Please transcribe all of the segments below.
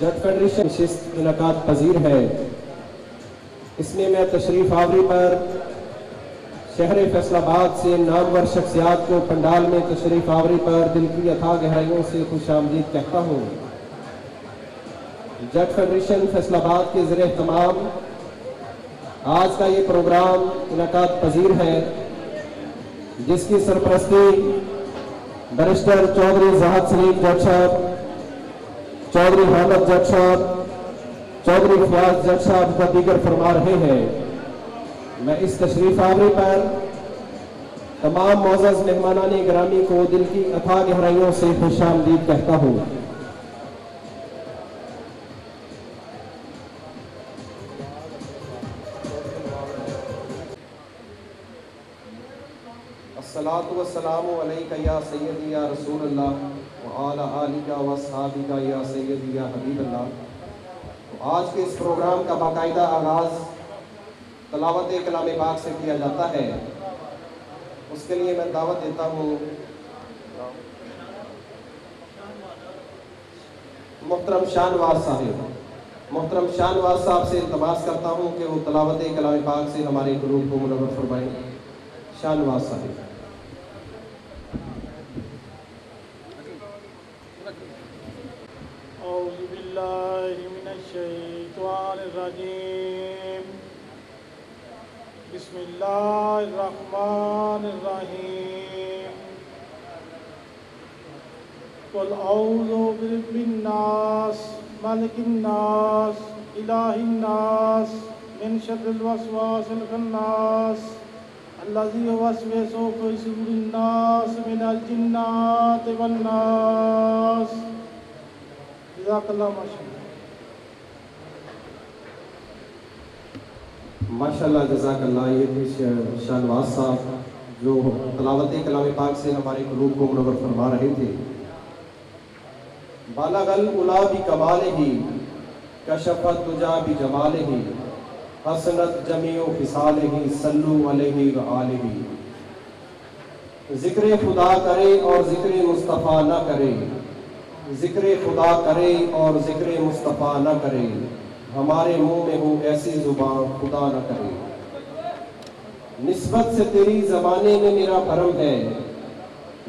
जट federation नशिस्त इनकाद पजीर है। इसमें मैं तशरीफ आवरी पर शहर फैसलाबाद से नामवर शख्सियात को पंडाल में तशरीफ आवरी पर दिल की अथाह गहराइयों से खुशामदीद कहता हूँ। जट फेडरेशन फैसलाबाद के ज़रिए तमाम आज का ये प्रोग्राम इनकाद पजीर है, जिसकी सरपरस्ती बैरिस्टर चौधरी ज़ाहद सलीम जट साहब, चौधरी हामिद जट साहब, चौधरी फयाज जट साहब व दीगर फरमा रहे हैं। मैं इस तशरीफ आवरी पर तमाम मोअज़्ज़ज़ मेहमानान गिरामी को दिल की अथाह गहराइयों से खुशामदीद कहता हूँ। अस्सलातु वस्सलामु अलैका या सय्यदी या रसूल अल्लाह व अला आलिका व अस्हाबिका या सय्यदी या हबीब अल्लाह। तो आज के इस प्रोग्राम का बाकायदा आगाज़ तलावत कलाम पाक से किया जाता है। उसके लिए मैं दावत देता हूँ मोहतरम शाहनवाज साहिब। मोहतरम शाहनवाज साहब से इल्तमास करता हूँ कि वो तलावत कलाम पाक से हमारे ग्रुप को मुनव्वर फरमाएं। शाहनवाज साहिब। औज़ु बिल्लाहि मिनश शैतानिर रजीम। बिस्मिल्लाहिर रहमानिर रहीम। कुल औज़ु बिरब्बिन नास मालिकिन नास इलाहिन नास मिन शर्रिल वसवासिल खन्नास अल्लज़ी युवस्विसु फ़ी सुदूरिन नास मिनल जिन्नाति वन नास। जज़ाकल्लाह माशाअल्लाह जज़ाकल्लाह। ये भी शाहनवाज साहब जो तलावत कलाम पाक से हमारे क़ुलूब को मुनव्वर फरमा रहे थे। बालगल उला बि कमालिही कशफत तुजा बि जमालिही हसनत जमीउ फिसालिही सल्लु अलैहि व आलिही। ज़िक्र खुदा करे और ज़िक्र मुस्तफ़ा न करे, ज़िक्र खुदा करे और ज़िक्र मुस्तफ़ा न करे, हमारे मुंह में हो ऐसी ज़ुबान खुदा न करे। निस्बत से तेरी ज़माने में मेरा भरम है,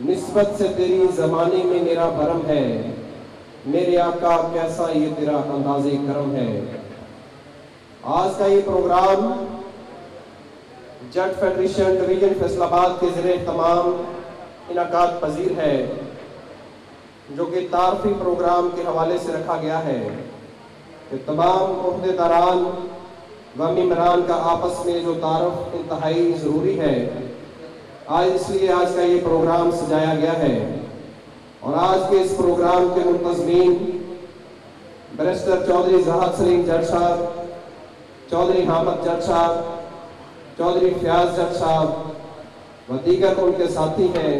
निस्बत से तेरी ज़माने में मेरा भरम है, मेरे आका कैसा ये तेरा अंदाज़े करम है। आज का ये प्रोग्राम जट फेडरेशन डिवीजन फैसलाबाद के ज़रिए तमाम इनकाद पजीर है, जो कि तारफ़ी प्रोग्राम के हवाले से रखा गया है कि तमाम ओहदेदारान व मेंबरान का आपस में जो तारुफ इंतहाई ज़रूरी है। आज इसलिए आज का ये प्रोग्राम सजाया गया है। और आज के इस प्रोग्राम के मुंतज़मीन बैरिस्टर चौधरी ज़ाहद सलीम जट साहब, चौधरी हामिद जट साहब, चौधरी फयाज जट साहब व दीगर उनके साथी हैं।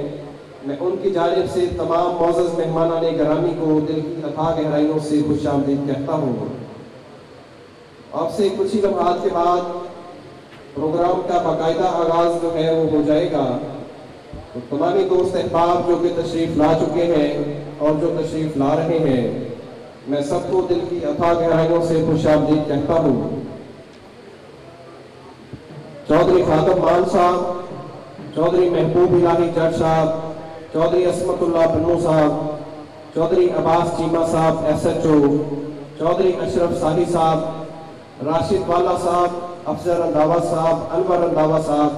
मैं उनकी जानिब से तमाम मोअज़्ज़ज़ मेहमानान गिरामी को दिल की अथाह गहराइयों से खुशामदीद कहता हूँ। आपसे कुछ ही लम्हात के बाद प्रोग्राम का बाकायदा आगाज़ जो है वो हो जाएगा। तो तमामी दोस्त अहबाब जो कि तशरीफ़ ला चुके हैं और जो तशरीफ़ ला रहे हैं, मैं सबको दिल की अथाह गहराइयों से खुशामदीद कहता हूँ। चौधरी खादम मान साहब, चौधरी महबूब इलाही जट साहब, चौधरी असमतुल्लाह बन्नू साहब, चौधरी अब्बास चीमा साहब SHO, चौधरी अशरफ साही साहब, राशिद वाला साहब, अफजल रंधावा साहब, अनवर रंधावा साहब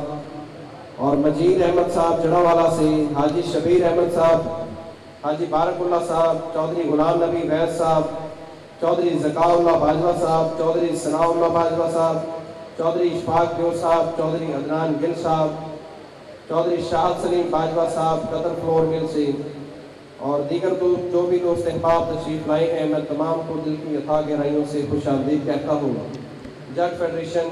और मजीद अहमद साहब जड़ावाला से, हाजी शबीर अहमद साहब, हाजी बारकुल्ला साहब, चौधरी गुलाम नबी वैद साहब, चौधरी ज़काउल्लाह बाजवा साहब, चौधरी सनाउल्लाह बाजवा साहब, चौधरी इशफाक ब्यो साहब, चौधरी अदनान गिल साहब, चौधरी शाहद सलीम बाजवा साहब कतर फ्लोर मिल से और दीगर जो भी दोस्त अहबाब तशरीफ़ लाए हैं, मैं तमाम को दिल की अथाह गहराइयों से खुशामदीद कहता हूँ। जट फेडरेशन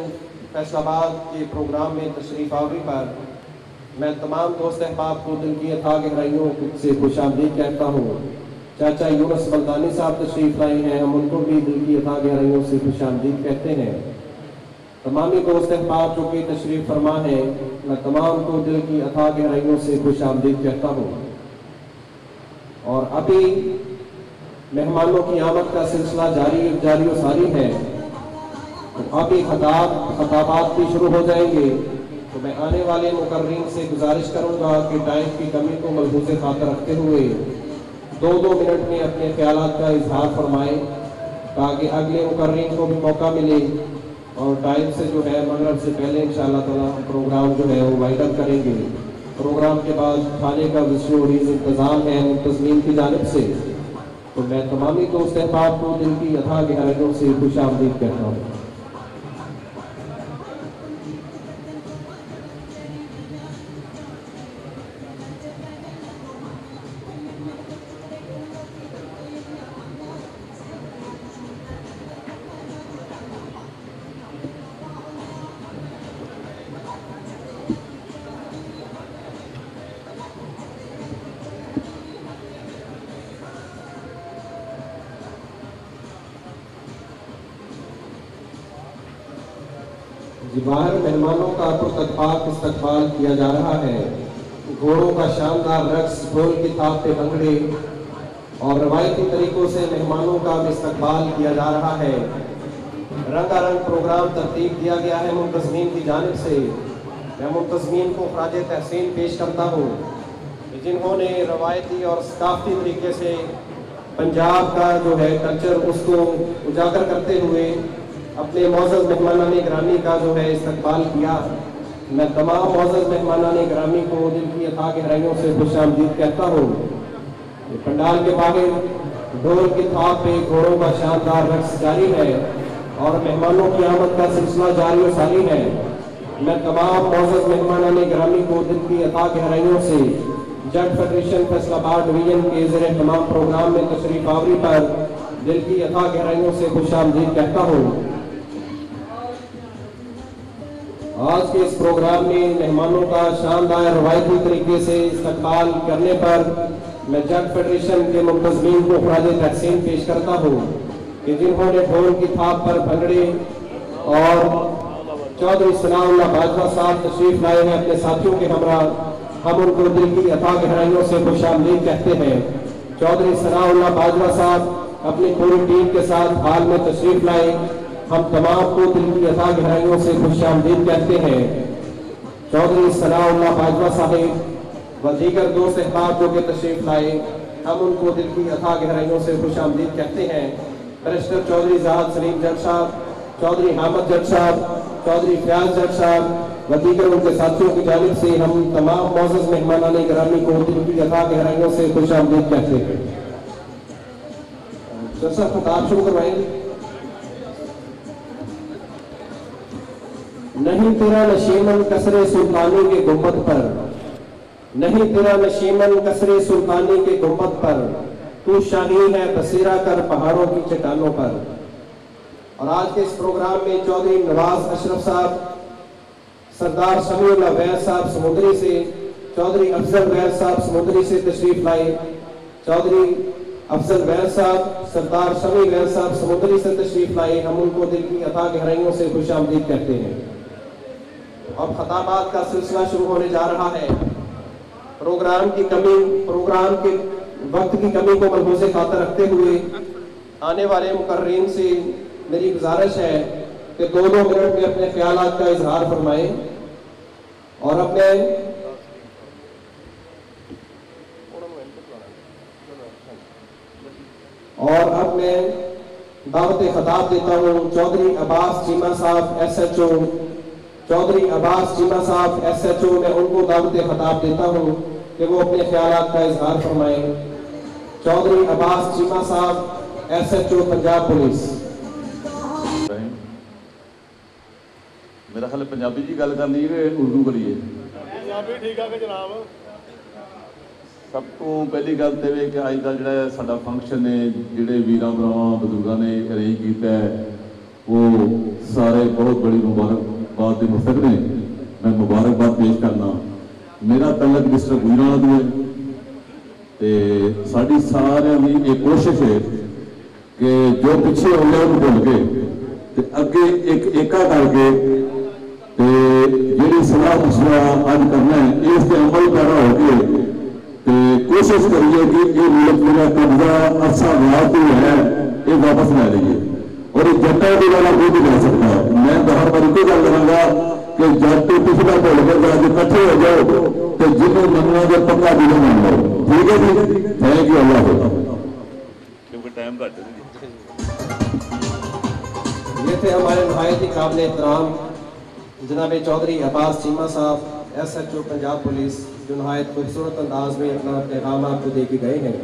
फैसलाबाद के प्रोग्राम में तशरीफ़ आवरी पर मैं तमाम दोस्त अहबाब को दिल की अथाह गहराइयों से खुशामदीद कहता हूँ। चाचा यूनुस मल्तानी साहब तशरीफ़ लाए हैं, हम उनको भी दिल की अथाह गहराइयों से खुशामदीद कहते हैं। तमामी दोस्त अहबाब जो कि तशरीफ़ फरमा है, मैं तमाम को दिल की अथाह गहराइयों से खुशामदीद कहता हूँ। और अभी मेहमानों की आमद का सिलसिला जारी व सारी है। तो अभी खताबात भी शुरू हो जाएंगे। तो मैं आने वाले मुकर्रीन से गुजारिश करूंगा कि टाइम की कमी को मलहूज़े खातर रखते हुए 2-2 मिनट में अपने ख्यालात का इजहार फरमाएं, ताकि अगले मुकर्रीन को भी मौका मिले और टाइम से जो है मगरिब से पहले इंशाअल्लाह ताला प्रोग्राम जो है वो वाइड अप करेंगे। प्रोग्राम के बाद खाने का विशेष इंतज़ाम है मुंतज़मीन की जानिब से। तो मैं तमामी दोस्त अहबाब को दिल की अथाह गहराइयों से खुशामदीद कहता हूँ। बाहर मेहमानों का पुरतपाक इस्तकबाल किया जा रहा है। घोड़ों का शानदार रक्स, ढोल की थाप पे भंगड़े और रवायती तरीकों से मेहमानों का इस्तकबाल किया जा रहा है। रंगारंग प्रोग्राम तरतीब दिया गया है मुंतज़मीन की जानिब से। मैं मुंतज़मीन को खराज तहसीन पेश करता हूँ जिन्होंने रवायती और सकाफ़ती तरीके से पंजाब का जो है कल्चर उसको उजागर करते हुए अपने मौजूद मेहमानान ग्रामी का जो है इस्तकबाल किया। मैं तमाम मौजूद मेहमानान ग्रामी को दिल की अथाह गहराइयों से खुशामदीद कहता हूँ। पंडाल के बाहर ढोल की थाप पे घोड़ों का शानदार रक्स जारी है और मेहमानों की आमद का सिलसिला जारी व सारी है। मैं तमाम मौजूद मेहमानान ग्रामी को दिल की अथाह गहराइयों से जट फेडरेशन फैसलाबाद डिवीजन के ज़रिए तमाम प्रोग्राम में तशरीफ आवरी पर दिल की अथाह गहराइयों से खुशामदीद कहता हूँ। आज के इस प्रोग्राम में मेहमानों का शानदार रवायती तरीके से इस्तकबाल करने पर मैं जट फेडरेशन के मुंतज़मीन को खराज तहसीन पेश करता हूँ कि जिन्होंने ढोल की थाप पर भंगड़े और चौधरी सनाउल्लाह बाजवा साहब तशरीफ लाए हैं अपने साथियों के हमरा। हम उनको दिल की अथाह गहराइयों से खुशामदीद कहते हैं। चौधरी सनाउल्लाह बाजवा साहब अपनी पूरी टीम के साथ हाल में तशरीफ लाए। हम तमाम को दिल की अथाह गहराइयों से खुशामदीद कहते हैं। चौधरी सनाउल्लाह बाजवा साहिब व दीगर दोस्त अहबाब जो के तशरीफ लाए, हम उनको दिल की अथाह गहराइयों से खुशामदीद कहते हैं। बैरिस्टर चौधरी ज़ाहद सलीम जट साहब, चौधरी हामिद जट साहब, चौधरी फयाज जट साहब व दीगर उनके साथियों की जानिब से हम तमाम मौजूद मेहमानान ग्रामी को दिल की अथाह गहराइयों से खुशामदीद कहते हैं। जैसा खिताब शुरू करवाएंगे। नहीं तेरा नशीमन कसरे सुल्तानी के गुंबद पर, नहीं तेरा नशीमन कसरे सुल्तानी के गुंबद पर, तू शाहीन है बसेरा कर पहाड़ों की चट्टानों पर। और आज के इस प्रोग्राम में चौधरी नवाज अशरफ साहब, सरदार शमीउल्लाह वैद साहब समुद्री से, चौधरी अफजल वैद साहब समुद्री से तशरीफ लाए। चौधरी अफजल वैद साहब, सरदार शमी वैद साहब समुद्री से तशरीफ लाए। हम उनको दिल की अथाह गहराइयों से खुशामदीद कहते हैं। अब खताबात का सिलसिला शुरू होने जा रहा है। प्रोग्राम के वक्त की कमी को मलहूज़े खातर रखते हुए आने वाले मुकर्रीन से मेरी गुजारिश है कि 2-2 मिनट में अपने ख्यालात का इजहार फरमाएं और अब मैं दावत खिताब देता हूँ चौधरी अब्बास चीमा साहब SHO, चौधरी अब्बास चीमा साहब SHO, मैं उनको दावत खिताब देता हूँ कि वो अपने ख्यालात का इजहार फरमाएं। चौधरी अब्बास चीमा साहब SHO पंजाब पुलिस। मेरा ख्याल पंजाबी जी गल करनी है कि उर्दू करिए? पंजाबी ठीक है जनाब। सब तो पहली गल तो ये कि अज का जो साडा फंक्शन है, जिहड़े वीरां भरावां बजुर्गों ने अरेंज किया है, वो सारे बहुत बड़ी मुबारकबाद के मुस्तक ने। मैं मुबारकबाद पेश करना। मेरा तलक मिस्टर गुजराला तो है, तो साड़ी सारिਆਂ ਦੀ एक कोशिश है कि जो पिछे हो गया उन्हें भुल के अगे एक एका करके जी सलाह मशवरा अज करना है, इस पर अमल पैदा हो गए तो कोशिश कोशिश करिए कि ये मुल्क मेरा कब्जा अरसा बाद ही है ये वापस लै लीए और जट्टा भी वाला कोई भी ले सकता है। मैं तो हर बार एक गल करांगा कि जट पिछला भुल के अज इकट्ठे हो जाओ तो जिन्होंने मनना जो पक्का भी मान लो। ठीक है जी, थैंक यू। अल्लाह क्योंकि टाइम घट है। ये थे हमारे नहायत ही काबिल एहतराम जनाब चौधरी अब्बास चीमा साहब, SHO पंजाब पुलिस, जो नहायत खूबसूरत अंदाज में अपना पैगाम आपको दे के गए हैं।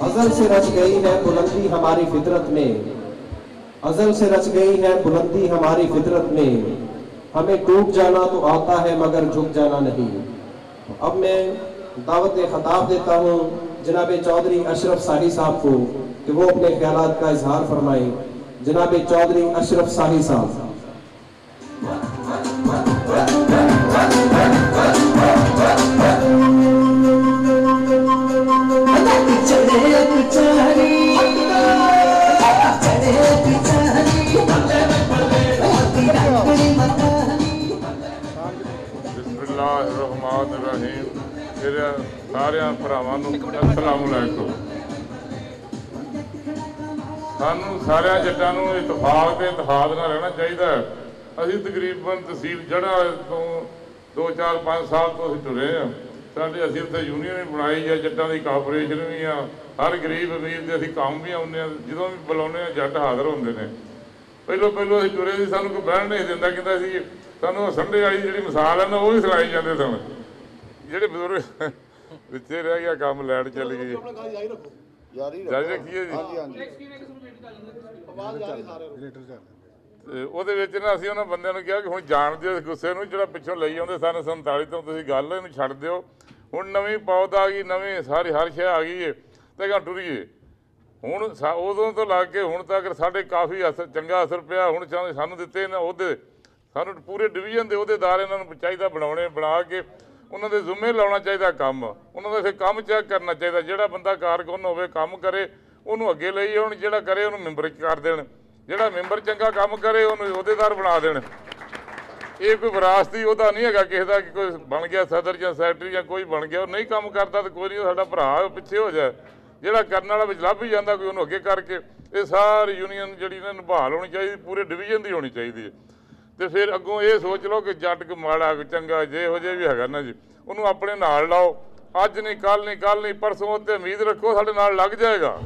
अज़ल से रच गई है बुलंदी हमारी फितरत में, अज़ल से रच गई है बुलंदी हमारी फितरत में, हमें टूट जाना तो आता है मगर झुक जाना नहीं। अब मैं दावत खताब देता हूँ जनाब चौधरी अशरफ साही साहब को कि वो अपने ख्यालात का इजहार फरमाएं। जनाब चौधरी अशरफ साही साहब। बिस्मिल्लाहिर्रहमानिर्रहीम। मेरे सारे भरावां नूं अस्सलाम वालेकुम। सानू सारे जट्टां नूं इतफाक ते इत्तेहाद नाल रहना चाहिए। असीं तकरीबन तहसील जड़ा तो 2-4-5 साल तो असीं तुरे हैं। साडे असीं उत्थे यूनीयन भी बनाई है, जट्टां दी कापरेशन भी आ, हर गरीब अमीर दे असीं काम भी आउंदे आ, जदों भी बुलाउने आ जट हाज़र होंदे ने। पहलों असीं तुरे सी, सानू कोई बहन नहीं दिंदा, कहंदा सी सानू संडे वाली जिहड़ी मिसाल है ना वो भी सुनाई जांदे सन। जिहड़े बजुर्ग पिछे रह गया काम, लैट चल गई, जारी रखिए जी। ਉਹਦੇ ਵਿੱਚ ਨਾ ਅਸੀਂ ਉਹਨਾਂ ਬੰਦਿਆਂ ਨੂੰ ਕਿਹਾ ਕਿ ਹੁਣ ਜਾਣ ਦਿਓ ਇਸ ਗੁੱਸੇ ਨੂੰ, ਜਿਹੜਾ ਪਿੱਛੋਂ ਲਈ ਆਉਂਦੇ ਸਨ 47 ਤੋਂ, ਤੁਸੀਂ ਗੱਲ ਇਹਨੂੰ ਛੱਡ ਦਿਓ। ਹੁਣ ਨਵੀਂ ਪੌਦ ਆ ਗਈ, ਨਵੀਂ ਸਾਰੀ ਹਰ ਸ਼ੈ ਆ ਗਈ ਹੈ ਤੇ ਗਾ ਟੁਰੀਏ। ਹੁਣ ਉਦੋਂ ਤੋਂ ਲੱਗ ਕੇ ਹੁਣ ਤੱਕ ਸਾਡੇ ਕਾਫੀ ਅਸਰ, ਚੰਗਾ ਅਸਰ ਪਿਆ। ਹੁਣ ਸਾਨੂੰ ਦਿੱਤੇ ਨੇ ਅਹੁਦੇ, ਸਾਨੂੰ ਪੂਰੇ ਡਿਵੀਜ਼ਨ ਦੇ ਅਹੁਦੇਦਾਰ ਇਹਨਾਂ ਨੂੰ ਚਾਹੀਦਾ ਬਣਾਉਣੇ, ਬਣਾ ਕੇ ਉਹਨਾਂ ਦੇ ਜ਼ਿੰਮੇ ਲਾਉਣਾ ਚਾਹੀਦਾ ਕੰਮ, ਉਹਨਾਂ ਦਾ ਫਿਰ ਕੰਮ ਚੈੱਕ ਕਰਨਾ ਚਾਹੀਦਾ। ਜਿਹੜਾ ਬੰਦਾ ਕਾਰਕੁਨ ਹੋਵੇ, ਕੰਮ ਕਰੇ, ਉਹਨੂੰ ਅੱਗੇ ਲਈ ਆਉਣ, ਜਿਹੜਾ ਕਰੇ ਉਹਨੂੰ ਮੈਂਬਰ ਕਰ ਦੇਣ, ਜਿਹੜਾ ਮੈਂਬਰ ਚੰਗਾ ਕੰਮ ਕਰੇ ਉਹਨੂੰ ਅਹੁਦੇਦਾਰ ਬਣਾ ਦੇਣ। ਇਹ ਕੋਈ ਵਿਰਾਸਤੀ ਉਹਦਾ ਨਹੀਂ ਹੈਗਾ ਕਿਸੇ ਦਾ ਕਿ ਕੋਈ ਬਣ ਗਿਆ ਸਦਰ ਜਾਂ ਸੈਕਟਰੀ ਜਾਂ ਕੋਈ ਬਣ ਗਿਆ, ਉਹ ਨਹੀਂ ਕੰਮ ਕਰਦਾ ਤਾਂ ਕੋਈ ਨਹੀਂ, ਸਾਡਾ ਭਰਾ ਪਿੱਛੇ ਹੋ ਜਾਏ। ਜਿਹੜਾ ਕਰਨ ਵਾਲਾ ਵਿੱਚ ਲੱਭ ਹੀ ਜਾਂਦਾ ਕੋਈ, ਉਹਨੂੰ ਅੱਗੇ ਕਰਕੇ। ਇਹ ਸਾਰੀ ਯੂਨੀਅਨ ਜਿਹੜੀ ਨਾ ਨਿਭਾਲ ਹੋਣੀ ਚਾਹੀਦੀ, ਪੂਰੇ ਡਿਵੀਜ਼ਨ ਦੀ ਹੋਣੀ ਚਾਹੀਦੀ ਹੈ। ਤੇ ਫਿਰ ਅੱਗੋਂ ਇਹ ਸੋਚ ਲਓ ਕਿ ਜੱਟ ਕੋ ਮਾੜਾ ਚੰਗਾ ਜਿਹੋ ਜਿਹੇ ਵੀ ਹੈਗਾ ਨਾ ਜੀ, ਉਹਨੂੰ ਆਪਣੇ ਨਾਲ ਲਾਓ। ਅੱਜ ਨਹੀਂ, ਕੱਲ ਨਹੀਂ, ਕੱਲ ਨਹੀਂ, ਪਰਸੋਂ ਤੇ ਉਮੀਦ ਰੱਖੋ ਸਾਡੇ ਨਾਲ ਲੱਗ ਜਾਏਗਾ।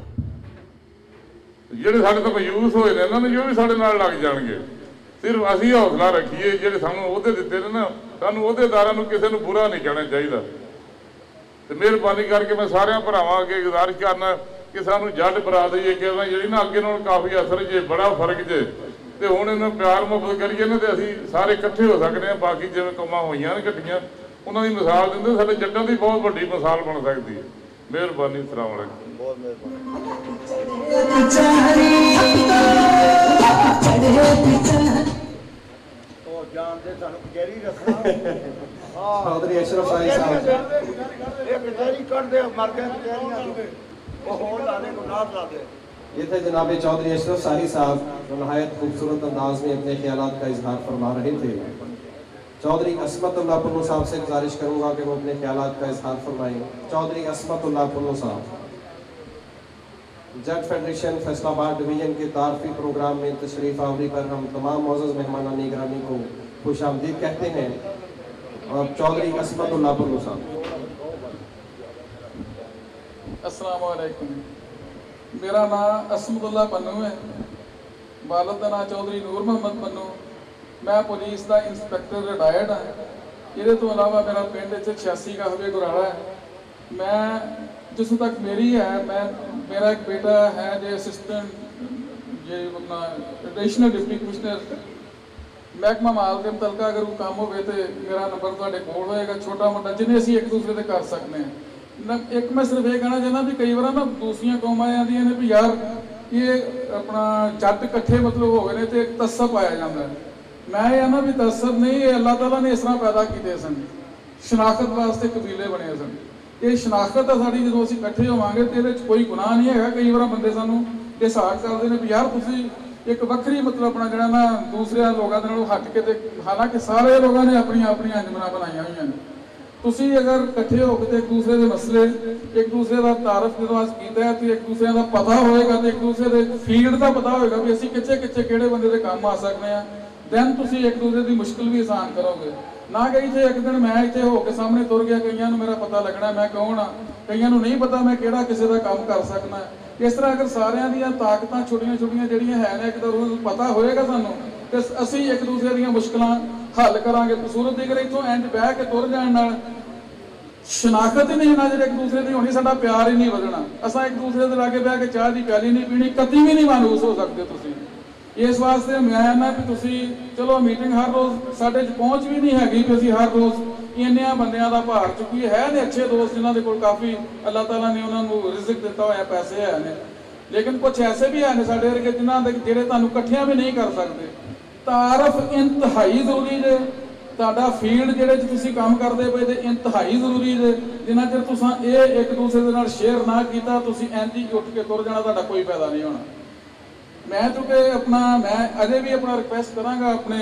ਜਿਹੜੇ ਸਾਡੇ ਤੋਂ ਮਾਯੂਸ ਹੋਏ ਨੇ ਇਹਨਾਂ ਨੂੰ, ਉਹ ਵੀ ਸਾਡੇ ਨਾਲ ਲੱਗ ਜਾਣਗੇ। ਸਿਰਫ ਅਸੀਂ ਹੌਸਲਾ ਰੱਖੀਏ, ਜਿਹੜੇ ਸਾਨੂੰ ਅਹੁਦੇ ਦਿੱਤੇ ਨੇ ਨਾ, ਸਾਨੂੰ ਅਹੁਦੇਦਾਰਾਂ ਨੂੰ ਕਿਸੇ ਨੂੰ ਬੁਰਾ ਨਹੀਂ ਕਹਿਣਾ ਚਾਹੀਦਾ। ਤੇ ਮਿਹਰਬਾਨੀ ਕਰਕੇ ਮੈਂ ਸਾਰਿਆਂ ਭਰਾਵਾਂ ਅੱਗੇ ਗੁਜ਼ਾਰਿਸ਼ ਕਰਨਾ ਕਿ ਸਾਨੂੰ ਜੱਟ ਬਰਾ ਦਈਏ ਕਿ ਜਿਹੜੀ ਨਾ ਅੱਗੇ ਨਾਲੋਂ ਕਾਫੀ ਅਸਰ ਜੇ, ਬੜਾ ਫਰਕ ਜੇ। ਤੇ ਹੁਣ ਇਹਨਾਂ ਪਿਆਰ ਮੁਹੱਬਤ ਕਰੀਏ ਨਾ ਤੇ ਅਸੀਂ ਸਾਰੇ ਇਕੱਠੇ ਹੋ ਸਕਦੇ ਹਾਂ। ਬਾਕੀ ਜਿਵੇਂ ਕੌਮਾਂ ਹੋਈਆਂ ਨੇ ਇਕੱਠੀਆਂ, ਉਹਨਾਂ ਦੀ ਮਿਸਾਲ ਦਿੰਦੇ, ਸਾਡੇ ਜੱਟਾਂ ਦੀ ਬਹੁਤ ਵੱਡੀ ਮਿਸਾਲ ਬਣ ਸਕਦੀ ਹੈ। ਮਿਹਰਬਾਨੀ, ਅਸਲਾਮ ਵਾਲੇਕੁਮ। ਬਹੁਤ चौधरी अशरफ साही साहब। ये थे जनाब चौधरी अशरफ साही साहब, जो नहायत खूबसूरत अंदाज में अपने ख्यालात का इजहार फरमा रहे थे। चौधरी असमतुल्लाह पुन्नू साहब से गुजारिश करूंगा कि वो अपने ख्यालात का इजहार फरमाएं। चौधरी असमतुल्लाह पुन्नू साहब। जट फेडरेशन फैसलाबाद डिवीजन के तारफी प्रोग्राम में तशरीफ आवरी पर हम तमाम मोअज़्ज़ज़ मेहमानान निगरानी को खुशामदीद कहते हैं। और चौधरी असमतुल्लाह पुन्नू साहब। अस्सलाम वालेकुम। मेरा नाम असमतुल्लाह पन्नू है, वालिद का नाम चौधरी नूर मोहम्मद पन्नू। मैं पुलिस का इंस्पैक्टर रिटायर्ड हाँ। ये तो अलावा मेरा पिंड 86 का हवे गुराड़ा है। मैं जिस तक मेरी है, मेरा एक बेटा है जो असिस्टेंट ये अपना एडिशनल डिप्टी कमिश्नर महकमा माल के मुतलका अगर कोई काम हो तो मेरा नंबर तुहाडे कोल होएगा। छोटा मोटा जिन्हें असीं एक दूसरे से कर सकते हैं। एक मैं सिर्फ ये कहना चाहना भी कई बार ना दूसरिया कौमां आंदियां ने भी यार ये अपना जट इकट्ठे मतलब हो गए तो एक तस्सब पाया जाता है। मैं ये ना भी तस्सब नहीं, ये अल्लाह ताला ने इस तरह पैदा किए सन, शनाख्त वास्ते कबीले बने सन। ये शनाख्त है साड़ी, जो असीं इकट्ठे होवांगे तो ये कोई गुनाह नहीं है। कई बार बंदे सानू ये साठ करते हैं भी यार तुसीं ਇੱਕ ਵੱਖਰੀ ਮਤਲਬ ਆਪਣਾ ਜਿਹੜਾ ਨਾ ਦੂਸਰਿਆਂ ਲੋਕਾਂ ਦੇ ਨਾਲੋਂ ਹਟ ਕੇ, ਤੇ ਹਾਲਾਂਕਿ ਸਾਰੇ ਲੋਕਾਂ ਨੇ ਆਪਣੀਆਂ ਆਪਣੀਆਂ ਅੰਜਮਨਾਂ ਬਣਾਈਆਂ ਹੋਈਆਂ ਨੇ। ਤੁਸੀਂ ਅਗਰ ਇਕੱਠੇ ਹੋ ਕੇ ਤੇ ਇੱਕ ਦੂਸਰੇ ਦੇ ਮਸਲੇ, ਇੱਕ ਦੂਸਰੇ ਦਾ ਤਾਰਫ ਜਦੋਂ ਅੱਜ ਕੀਤਾ ਹੈ, ਤੇ ਇੱਕ ਦੂਸਰੇ ਦਾ ਪਤਾ ਹੋਏਗਾ, ਤੇ ਇੱਕ ਦੂਸਰੇ ਦੇ ਫੀਲਡ ਦਾ ਪਤਾ ਹੋਏਗਾ ਵੀ ਅਸੀਂ ਕਿੱਥੇ ਕਿਹੜੇ ਬੰਦੇ ਦੇ ਕੰਮ ਆ ਸਕਦੇ ਹਾਂ, ਦੈਨ ਤੁਸੀਂ ਇੱਕ ਦੂਸਰੇ ਦੀ ਮੁਸ਼ਕਿਲ ਵੀ ਆਸਾਨ ਕਰੋਗੇ। ਨਾ ਕਿ ਇੱਥੇ ਇੱਕ ਦਿਨ ਮੈਂ ਇੱਥੇ ਹੋ ਕੇ ਸਾਹਮਣੇ ਤੁਰ ਗਿਆ, ਕਈਆਂ ਨੂੰ ਮੇਰਾ ਪਤਾ ਲੱਗਣਾ ਮੈਂ ਕੌਣ ਆ, ਕਈਆਂ ਨੂੰ ਨਹੀਂ ਪਤਾ ਮੈਂ ਕਿਹੜਾ ਕਿਸੇ ਦਾ ਕੰਮ ਕਰ ਸਕਦਾ। ਇਸ ਤਰ੍ਹਾਂ ਅਗਰ ਸਾਰਿਆਂ ਦੀਆਂ ਤਾਕਤਾਂ ਛੋਟੀਆਂ ਛੋਟੀਆਂ ਜਿਹੜੀਆਂ ਹੈ ਨੇ ਇੱਕ ਦੂਸਰੇ ਨੂੰ ਪਤਾ ਹੋਏਗਾ ਸਾਨੂੰ, ਤੇ ਅਸੀਂ ਇੱਕ ਦੂਸਰੇ ਦੀਆਂ ਮੁਸ਼ਕਲਾਂ ਹੱਲ ਕਰਾਂਗੇ। ਸੂਰਤ ਦੀ ਅਗਰ ਇੱਥੋਂ ਇੰਜ ਬਹਿ ਕੇ ਤੁਰ ਜਾਣ ਨਾਲ ਸ਼ਨਾਖਤ ਹੀ ਨਹੀਂ ਨਾ ਜਿਹੜੇ ਇੱਕ ਦੂਸਰੇ ਦੀ ਹੋਣੀ, ਸਾਡਾ ਪਿਆਰ ਹੀ ਨਹੀਂ ਵਧਣਾ। ਅਸਾਂ ਇੱਕ ਦੂਸਰੇ ਦੇ ਲਾਗੇ ਬਹਿ ਕੇ ਚਾਹ ਦੀ ਪਿਆਲੀ ਨਹੀਂ ਪੀਣੀ, ਕਦੀ ਵੀ ਨਹੀਂ ਮਹਿਸੂਸ ਹੋ ਸਕਦੇ ਤੁਸੀਂ। ਇਸ ਵਾਸਤੇ ਮੈਂ ਨਾ ਵੀ ਤੁਸੀਂ ਚਲੋ ਮੀਟਿੰਗ ਹਰ ਰੋਜ਼ ਸਾਡੇ 'ਚ ਪਹੁੰਚ ਵੀ ਨਹੀਂ ਹੈਗੀ ਵੀ ਅਸੀਂ ਹਰ ਰੋਜ਼ ਇੰਨਿਆਂ ਬੰਦਿਆਂ ਦਾ ਭਾਰ ਚੁੱਕੀਏ। ਹੈ ਨੇ ਅੱਛੇ ਦੋਸਤ ਜਿਨ੍ਹਾਂ ਦੇ ਕੋਲ ਕਾਫੀ ਅੱਲਾਹ ਤਾਲਾ ਨੇ ਉਹਨਾਂ ਨੂੰ ਰਿਜ਼ਕ ਦਿੱਤਾ ਹੋਇਆ, ਪੈਸੇ ਹੈ ਨੇ, ਲੇਕਿਨ ਕੁਝ ਐਸੇ ਵੀ ਹੈ ਨੇ ਸਾਡੇ ਵਰਗੇ ਜਿਨ੍ਹਾਂ ਦੇ ਜਿਹੜੇ ਤੁਹਾਨੂੰ ਇਕੱਠਿਆਂ ਵੀ ਨਹੀਂ ਕਰ ਸਕਦੇ। ਤਾਰਫ ਇੰਤਹਾਈ ਜ਼ਰੂਰੀ ਜੇ, ਤੁਹਾਡਾ ਫੀਲਡ ਜਿਹੜੇ 'ਚ ਤੁਸੀਂ ਕੰਮ ਕਰਦੇ ਪਏ ਤੇ ਇੰਤਹਾਈ ਜ਼ਰੂਰੀ ਜੇ। ਜਿੰਨਾ ਚਿਰ ਤੁਸੀਂ ਇਹ ਇੱਕ ਦੂਸਰੇ ਦੇ ਨਾਲ ਸ਼ੇਅਰ ਨਾ ਕੀਤਾ, ਤੁਸੀਂ ਇੰਝ ਹੀ ਉੱਠ ਕੇ ਤੁਰ ਜਾਣਾ, ਤੁਹਾਡਾ ਕੋਈ ਫਾਇਦਾ ਨਹੀਂ ਹੋਣਾ। ਮੈਂ ਚੁੱਕੇ ਮੈਂ ਅਜੇ ਵੀ ਆਪਣਾ ਰਿਕੁਐਸਟ ਕਰਾਂਗਾ ਆਪਣੇ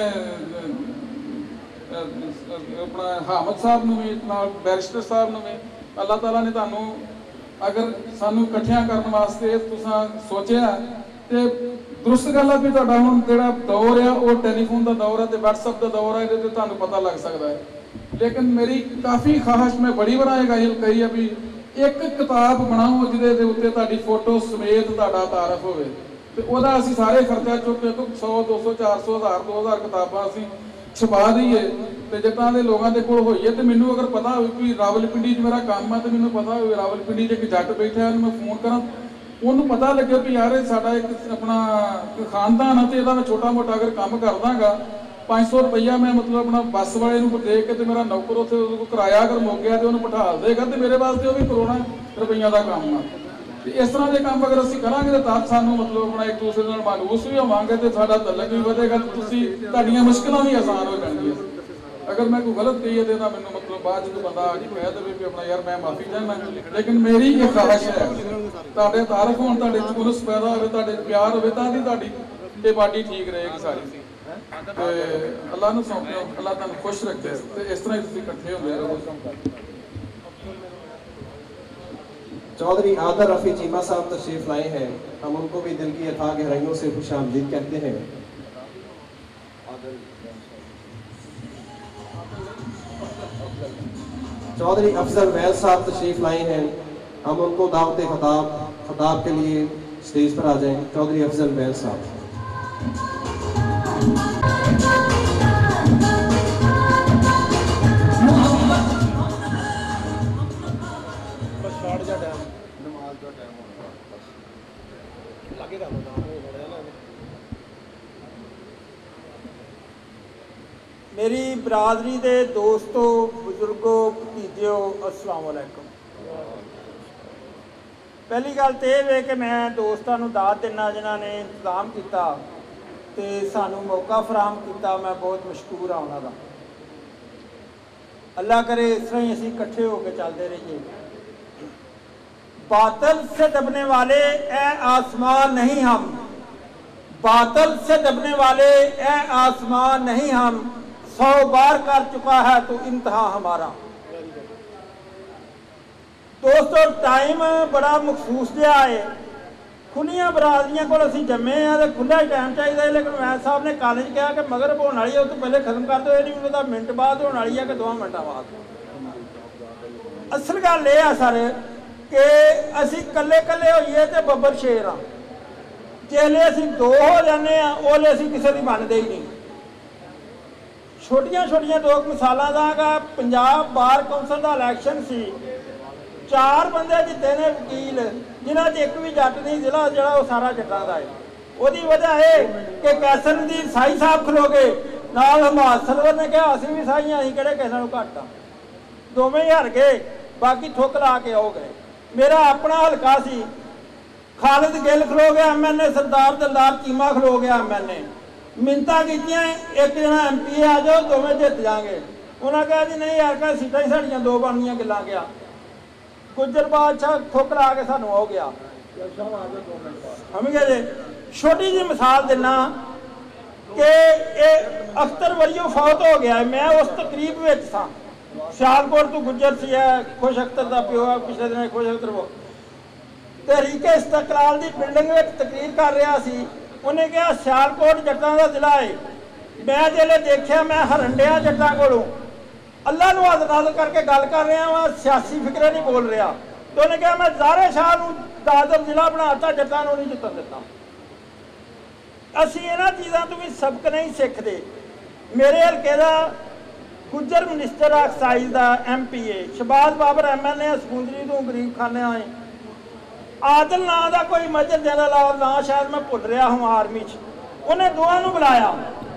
ਆਪਣਾ ਹਾਮਦ ਸਾਹਿਬ ਨੂੰ ਵੀ, ਨਾਲ ਬੈਰਿਸਟਰ ਸਾਹਿਬ ਨੂੰ ਵੀ, ਅੱਲਾਹ ਤਾਲਾ ਨੇ ਤੁਹਾਨੂੰ ਅਗਰ ਸਾਨੂੰ ਇਕੱਠਿਆਂ ਕਰਨ ਵਾਸਤੇ ਤੁਸੀਂ ਸੋਚਿਆ ਤੇ ਦਰੁਸਤ ਗੱਲ ਆ ਵੀ ਤੁਹਾਡਾ ਹੁਣ ਜਿਹੜਾ ਦੌਰ ਆ ਉਹ ਟੈਲੀਫੋਨ ਦਾ ਦੌਰ ਹੈ ਤੇ WhatsApp ਦਾ ਦੌਰ ਹੈ, ਇਹਦੇ ਤੇ ਤੁਹਾਨੂੰ ਪਤਾ ਲੱਗ ਸਕਦਾ ਹੈ। ਲੇਕਿਨ ਮੇਰੀ ਕਾਫੀ ਖਾਹਿਸ਼, ਮੈਂ ਬੜੀ ਵਾਰ ਇਹ ਗੱਲ ਕਹੀ ਆ ਵੀ ਇੱਕ ਕਿਤਾਬ ਬਣਾਓ ਜਿਹਦੇ ਦੇ ਉੱਤੇ ਤੁਹਾਡੀ ਫੋਟੋ ਸਮੇਤ ਤੁਹਾਡਾ ਤਾਰਫ ਹੋਵੇ, ਤੇ ਉਹਦਾ ਅਸੀਂ ਸਾਰੇ ਖਰਚਾ ਚੁੱਕ ਕੇ 100 200 400 1000 2000 ਕਿਤਾਬਾਂ ਅਸੀਂ ਛਪਾ ਦਈਏ ਤੇ ਜੱਟਾਂ ਦੇ ਲੋਕਾਂ ਦੇ ਕੋਲ ਹੋਈਏ। ਤੇ ਮੈਨੂੰ ਅਗਰ ਪਤਾ ਹੋਵੇ ਕਿ ਰਾਵਲਪਿੰਡੀ 'ਚ ਮੇਰਾ ਕੰਮ ਆ, ਤੇ ਮੈਨੂੰ ਪਤਾ ਹੋਵੇ ਰਾਵਲਪਿੰਡੀ 'ਚ ਇੱਕ ਜੱਟ ਬੈਠਾ, ਉਹਨੂੰ ਮੈਂ ਫੋਨ ਕਰਾਂ, ਉਹਨੂੰ ਪਤਾ ਲੱਗੇ ਵੀ ਯਾਰ ਇਹ ਸਾਡਾ ਇੱਕ ਆਪਣਾ ਖਾਨਦਾਨ ਆ, ਤੇ ਇਹਦਾ ਮੈਂ ਛੋਟਾ ਮੋਟਾ ਅਗਰ ਕੰਮ ਕਰ ਦਾਂਗਾ 500 ਰੁਪਈਆ ਮੈਂ ਮਤਲਬ ਆਪਣਾ ਬੱਸ ਵਾਲੇ ਨੂੰ ਦੇ ਕੇ, ਤੇ ਮੇਰਾ ਨੌਕਰ ਉੱਥੇ ਕਿਰਾਇਆ ਅਗਰ ਮੁੱਕ ਗਿਆ ਤੇ ਉਹਨੂੰ ਬਿਠਾ ਦੇਗਾ, ਤੇ ਮੇਰੇ ਵਾਸਤੇ ਉਹ ਵੀ ਕਰੋੜਾਂ ਰੁਪਈਆ ਦਾ ਕੰਮ ਆ। ਤੇ ਇਸ ਤਰ੍ਹਾਂ ਦੇ ਕੰਮ ਅਗਰ ਅਸੀਂ ਕਰਾਂਗੇ ਤੇ ਤਾਂ ਸਾਨੂੰ ਮਤਲਬ ਆਪਣਾ ਇੱਕ ਦੂਸਰੇ ਨਾਲ ਮਾਨੂਸ ਵੀ ਹੋਵਾਂਗੇ ਤੇ ਸਾਡਾ ਤਲਕ ਵੀ ਵਧੇਗਾ, ਤੇ ਤੁਹਾਡੀਆਂ ਮੁਸ਼ਕਲਾਂ ਵੀ ਆਸਾਨ ਹੋ ਜਾਣਗੀਆਂ। ਅਗਰ ਮੈਂ ਕੋਈ ਗਲਤ ਕਹੀ ਹੈ ਤੇ ਤਾਂ ਮੈਨੂੰ ਮਤਲਬ ਬਾਅਦ ਜਦੋਂ ਬੰਦਾ ਆ ਕੇ ਕਹਿ ਦੇਵੇ ਵੀ ਆਪਣਾ ਯਾਰ ਮੈਂ ਮਾਫੀ ਚਾਹੁੰਦਾ, ਲੇਕਿਨ ਮੇਰੀ ਇਹ ਖਾਹਿਸ਼ ਹੈ ਤੁਹਾਡੇ ਤਾਰਫ ਹੋਣ, ਤੁਹਾਡੇ ਚ ਉਨਸ ਪੈਦਾ ਹੋਵੇ, ਤੁਹਾਡੇ ਪਿਆਰ ਹੋਵੇ, ਤਾਂ ਦੀ ਤੁਹਾਡੀ ਇਹ ਪਾਰਟੀ ਠੀਕ ਰਹੇਗੀ ਸਾਰੀ। ਤੇ ਅੱਲਾਹ ਨੂੰ ਸੌਂਪਿਓ, ਅੱਲਾਹ ਤੁਹਾਨੂੰ ਖੁਸ਼ ਰੱਖੇ, ਤੇ ਇਸ ਤਰ੍ਹਾਂ ਹੀ ਤੁਸੀਂ ਇਕੱਠੇ ਹੁੰਦੇ ਰਹੋ। चौधरी आदर रफ़ी चीमा साहब तशरीफ लाए हैं, हम उनको भी दिल की अथाह गहराइयों से खुशामदीद कहते हैं। चौधरी अफजल वैल साहब तशरीफ लाए हैं, हम उनको दावत खिताब के लिए स्टेज पर आ जाएं। चौधरी अफजल वैल साहब। मेरी बरादरी दे दोस्तों, बुजुर्गों, भतीजिओ, अस्सलाम वालेकुम। पहली गल तो यह है कि मैं दोस्तों को दाद देना जिन्हों ने इंतजाम किया तो सानू मौका फराहम किया, मैं बहुत मशकूर हाँ उन्होंने। अल्लाह करे इस तरह ही असीं इकट्ठे होकर चलते रहिए। बातल से दबने वाले ए आसमान नहीं हम, बातल से दबने वाले ए आसमान नहीं हम, 100 बार कर चुका है तो इंतहा हमारा। दोस्तों टाइम बड़ा मखसूस जहा है, खुलियां बरादरियां को असीं जम्मे हैं तो खुला ही टाइम चाहिए, लेकिन वैद साहब ने कॉलेज कहा कि मगरब होने वाली है उस तो पहले खत्म कर दो, ये नहीं पता मिनट बाद होने वाली है कि 2 मिनट बाद। असल गल यह है सर कि असीं कल्ले कल्ले होइए तो बब्बर शेर हाँ, जिसले असीं 2 हो जाने उसले असीं किसी की मनते ही नहीं। छोटिया छोटिया 2 मिसालां दा, पंजाब बार कौंसल का इलैक्शन सी, 4 बंदे जिते ने वकील, जिन्होंने एक भी जट नहीं, जिला जो सारा जट्टां दा है। उसकी वजह है कि कैसर दी साई साहब खलो गए, नाल हमाद सरवर ने कहा असीं भी साई असीं किहड़े किसे नालों घट आ, दोवें ही हर गए, बाकी थुक ला के हो गए। मेरा अपना हलका सी, खालिद गिल खलो गया MLA, सरदार दिलदार चीमा खलो गया MLA, मिन्नतां कीतियां एक जना MP आ जाओ दोवें जित जाएंगे, उन्हें कहा जी नहीं यार कहा सीटां ही साड़ियां 2 बननियां गिला गया, गुजर बादशाह थुक ला के सानू हो गया, समझ गए जी। ਛੋਟੀ ਜਿਹੀ ਮਿਸਾਲ ਦਿੰਨਾ ਕਿ ਇਹ ਅਖਤਰ ਵਲੀਓ ਫੌਤ ਹੋ ਗਿਆ। ਮੈਂ ਉਸ ਤਕਰੀਬ ਵਿੱਚ ਸਾਂ, ਸਿਆਲਕੋਟ ਤੋਂ ਗੁੱਜਰ ਸੀ, ਖੁਸ਼ ਅਖਤਰ ਦਾ ਪਿਓ ਹੈ, ਪਿਛਲੇ ਦਿਨ ਖੁਸ਼ ਅਖਤਰ ਤਹਿਰੀਕੇ ਇਸਤਕਲਾਲ ਦੀ ਬਿਲਡਿੰਗ ਵਿੱਚ ਤਕਰੀਰ ਕਰ ਰਿਹਾ ਸੀ। ਉਹਨੇ ਕਿਹਾ ਸਿਆਲਕੋਟ ਜੱਟਾਂ ਦਾ ਜ਼ਿਲ੍ਹਾ ਹੈ। ਮੈਂ ਜਿਹੜੇ ਦੇਖਿਆ, ਮੈਂ ਹਰੰਡਿਆ ਜੱਟਾਂ ਕੋਲੋਂ ਅੱਲਾ ਨੂੰ ਆਜ਼ਾਦ ਕਰਕੇ ਗੱਲ ਕਰ ਰਿਹਾ ਵਾਂ, ਸਿਆਸੀ ਫਿਕਰੇ ਨਹੀਂ ਬੋਲ ਰਿਹਾ। ਤੇ ਉਹਨੇ ਕਿਹਾ ਮੈਂ ਜ਼ਾਰੇ ਸ਼ਾਹ ਨੂੰ ਦਾਦਰ ਜ਼ਿਲ੍ਹਾ ਬਣਾਤਾ, ਜੱਟਾਂ ਨੂੰ ਨਹੀਂ ਜਿੱਤਣ ਦਿੱਤਾ। ਅਸੀਂ ਇਹਨਾਂ ਚੀਜ਼ਾਂ ਤੋਂ ਵੀ ਸਬਕ ਨਹੀਂ ਸਿੱਖਦੇ। ਮੇਰੇ ਹਲਕੇ ਦਾ ਗੁੱਜਰ ਮਿਨਿਸਟਰ ਐਕਸਾਈਜ਼ ਦਾ MPA ਸ਼ਬਾਜ਼ ਬਾਬਰ MLA ਸਮੁੰਦਰੀ ਤੋਂ ਗਰੀਬ ਖਾਨੇ ਆਏ। ਆਦਲ ਨਾਂ ਦਾ ਕੋਈ ਮਜਰ ਜਨਰਲ ਨਾਂ ਸ਼ਾਇਦ ਮੈਂ ਭੁੱਲ ਰਿਹਾ ਹਾਂ ਆਰਮੀ 'ਚ, ਉਹਨੇ ਦੋਵਾਂ ਨੂੰ ਬੁਲਾਇਆ।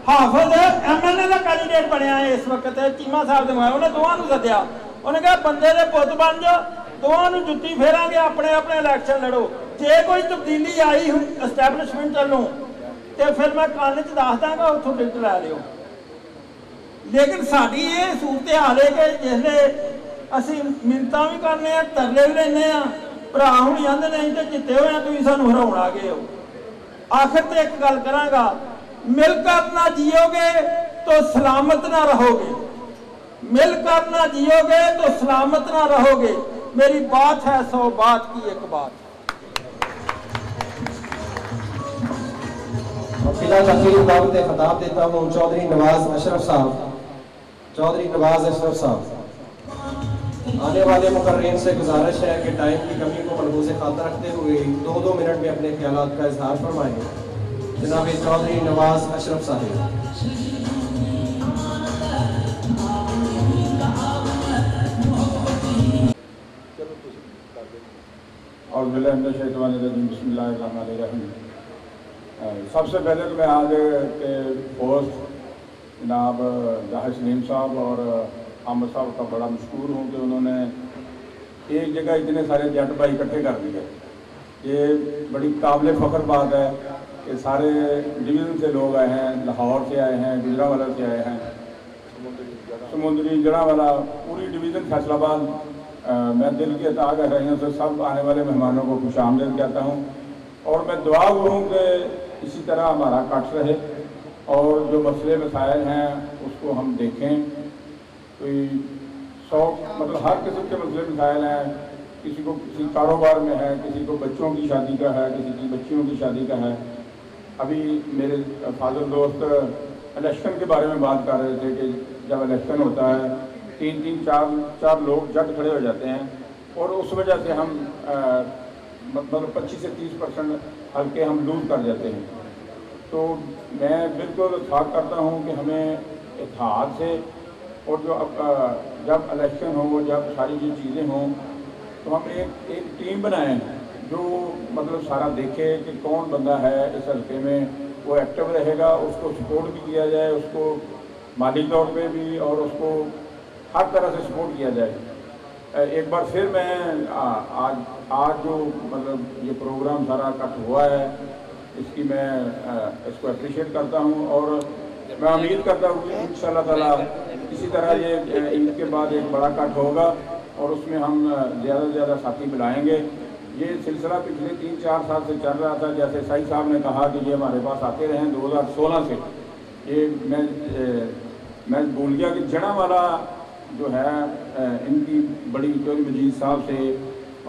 ਹਾਫਿਜ਼ MLA ਦਾ ਕੈਂਡੀਡੇਟ ਬਣਿਆ ਹੈ ਇਸ ਵਕਤ, ਚੀਮਾ ਸਾਹਿਬ ਦੇ ਮਾਇਆ। ਉਹਨੇ ਦੋਵਾਂ ਨੂੰ ਸੱਦਿਆ। ਉਹਨੇ ਕਿਹਾ ਬੰਦੇ ਦੇ ਪੁੱਤ ਬਣ ਜਾਓ, ਦੋਵਾਂ ਨੂੰ ਜੁੱਤੀ ਫੇਰਾਂਗੇ, ਆਪਣੇ ਆਪਣੇ ਇਲੈਕਸ਼ਨ ਲੜੋ। ਜੇ ਕੋਈ ਤਬਦੀਲੀ ਆਈ ਐਸਟੈਬਲਿਸ਼ਮੈਂਟ ਵੱਲੋਂ ਤੇ ਫਿਰ ਮੈਂ ਕੰਨ 'ਚ ਦੱਸ ਦਾਂਗਾ, ਉੱਥੋਂ ਟਿਕਟ ਲੈ ਲਿਓ। ਲੇਕਿਨ ਸਾਡੀ ਇਹ ਸੂਰਤ ਹਾਲ ਹੈ ਕਿ ਜਿਸਲੇ ਅਸੀਂ ਮਿੰਨਤਾਂ ਵੀ ਕਰਨੇ ਆ, ਤਰਲੇ ਵੀ ਲੈਂਦੇ ਆ, ਭਰਾ ਹੁਣ ਆਂਦੇ ਨਹੀਂ ਤੇ ਜਿੱਤੇ ਹੋਏ ਆ, ਤੁਸੀਂ ਸਾਨੂੰ ਹਰਾਉਣ ਆ ਗਏ ਹੋ। ਆਖਿਰ ਤੇ ਇੱਕ ਗੱਲ ਕਰਾਂਗਾ, मिल कर ना जियोगे तो सलामत ना रहोगे, मिल कर ना जियोगे तो सलामत ना रहोगे। मेरी बात है 100 बात की एक बात। फिलहाल तकरीर दावत खिताब देता हूँ चौधरी नवाज अशरफ साहब। चौधरी नवाज अशरफ साहब, आने वाले मुकर्रीन से गुजारिश है कि टाइम की कमी को मलहूज़ खातर रखते हुए 2-2 मिनट में अपने ख्यालात का इजहार फरमाएं। जनाब चौधरी नवाज अशरफ साहिब। और सबसे पहले तो मैं आज के पोस्ट जनाब जाहिर सलीम साहब और अहमद साहब का बड़ा मशहूर हूँ कि उन्होंने एक जगह इतने सारे जट भाई इकट्ठे कर दिए। ये बड़ी काबिल फ़ख्र बात है कि सारे डिवीज़न से लोग आए हैं, लाहौर से आए हैं, गुजरावाला से आए हैं, समुंदरी जड़ावाला, पूरी डिवीज़न फैसलाबाद। मैं दिल की अता गहराइयों से सब आने वाले मेहमानों को खुशामदीद कहता हूँ और मैं दुआ करूँ कि इसी तरह हमारा कट रहे और जो मसले मसाइल हैं उसको हम देखें। कोई 100 मतलब हर किस्म के मसले मसाइल हैं, किसी को किसी कारोबार में है, किसी को बच्चों की शादी का है, किसी की बच्चियों की शादी का है। अभी मेरे फादर दोस्त इलेक्शन के बारे में बात कर रहे थे कि जब इलेक्शन होता है 3-4 लोग जट खड़े हो जाते हैं और उस वजह से हम मतलब 25 से 30% हल्के हम लूज कर जाते हैं। तो मैं बिल्कुल इत्तेफाक करता हूँ कि हमें इत्तेहाद से और जो जब इलेक्शन हो, जब सारी जो चीज़ें हों, तो हम एक टीम बनाएं जो मतलब सारा देखे कि कौन बंदा है इस हल्के में, वो एक्टिव रहेगा, उसको सपोर्ट भी किया जाए, उसको माली तौर पे भी और उसको हर तरह से सपोर्ट किया जाए। एक बार फिर मैं आज जो मतलब ये प्रोग्राम सारा कट हुआ है इसकी मैं इसको अप्रिशिएट करता हूँ और मैं उम्मीद करता हूँ कि इंशाअल्लाह ताला इसी तरह ये ईद के बाद एक बड़ा कट होगा और उसमें हम ज़्यादा से ज़्यादा साथी बुलाएंगे। ये सिलसिला पिछले 3-4 साल से चल रहा था। जैसे साई साहब ने कहा कि ये हमारे पास आते रहे 2016 से। ये मैं भूल गया कि जड़ावाला जो है इनकी बड़ी चौधरी मजीद साहब से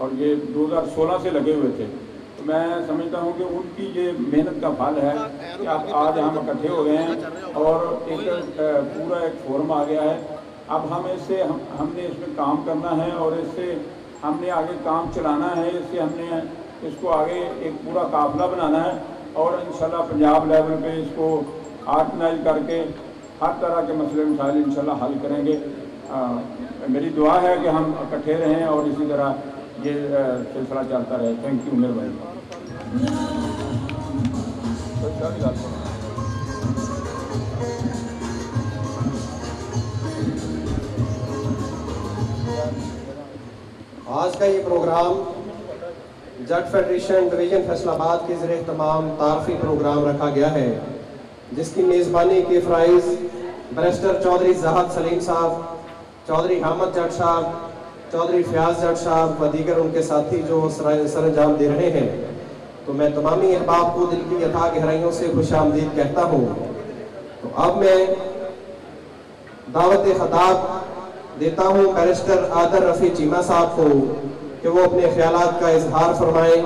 और ये 2016 से लगे हुए थे। तो मैं समझता हूँ कि उनकी ये मेहनत का फल है कि आज हम इकट्ठे हो गए हैं और एक पूरा एक फोरम आ गया है। अब हम इससे हमने इसमें काम करना है और इससे हमने आगे काम चलाना है, इससे हमने इसको आगे एक पूरा काफिला बनाना है और इंशाल्लाह पंजाब लेवल पे इसको ऑर्गेनाइज करके हर तरह के मसले मसाइल इंशाल्लाह हल करेंगे। मेरी दुआ है कि हम इकट्ठे रहें और इसी तरह ये सिलसिला चलता रहे। थैंक यू, मेहरबानी। आज का ये प्रोग्राम जट फेडरेशन डिवीजन फैसलाबाद के ज़रिए तमाम तारफी प्रोग्राम रखा गया है, जिसकी मेज़बानी के फ़राइज़ बैरिस्टर चौधरी ज़ाहद सलीम साहब, चौधरी अहमद जट साहब, चौधरी फयाज जट साहब व दीगर उनके साथी जो सरअंजाम दे रहे हैं। तो मैं तमामी अहबाब को दिल की अथाह गहराइयों से खुशामदीद कहता हूँ। तो अब मैं दावत खिताब देता हूँ बैरिस्टर आदर रफ़ी चीमा साहब को कि वो अपने ख्यालात का इजहार फरमाएं।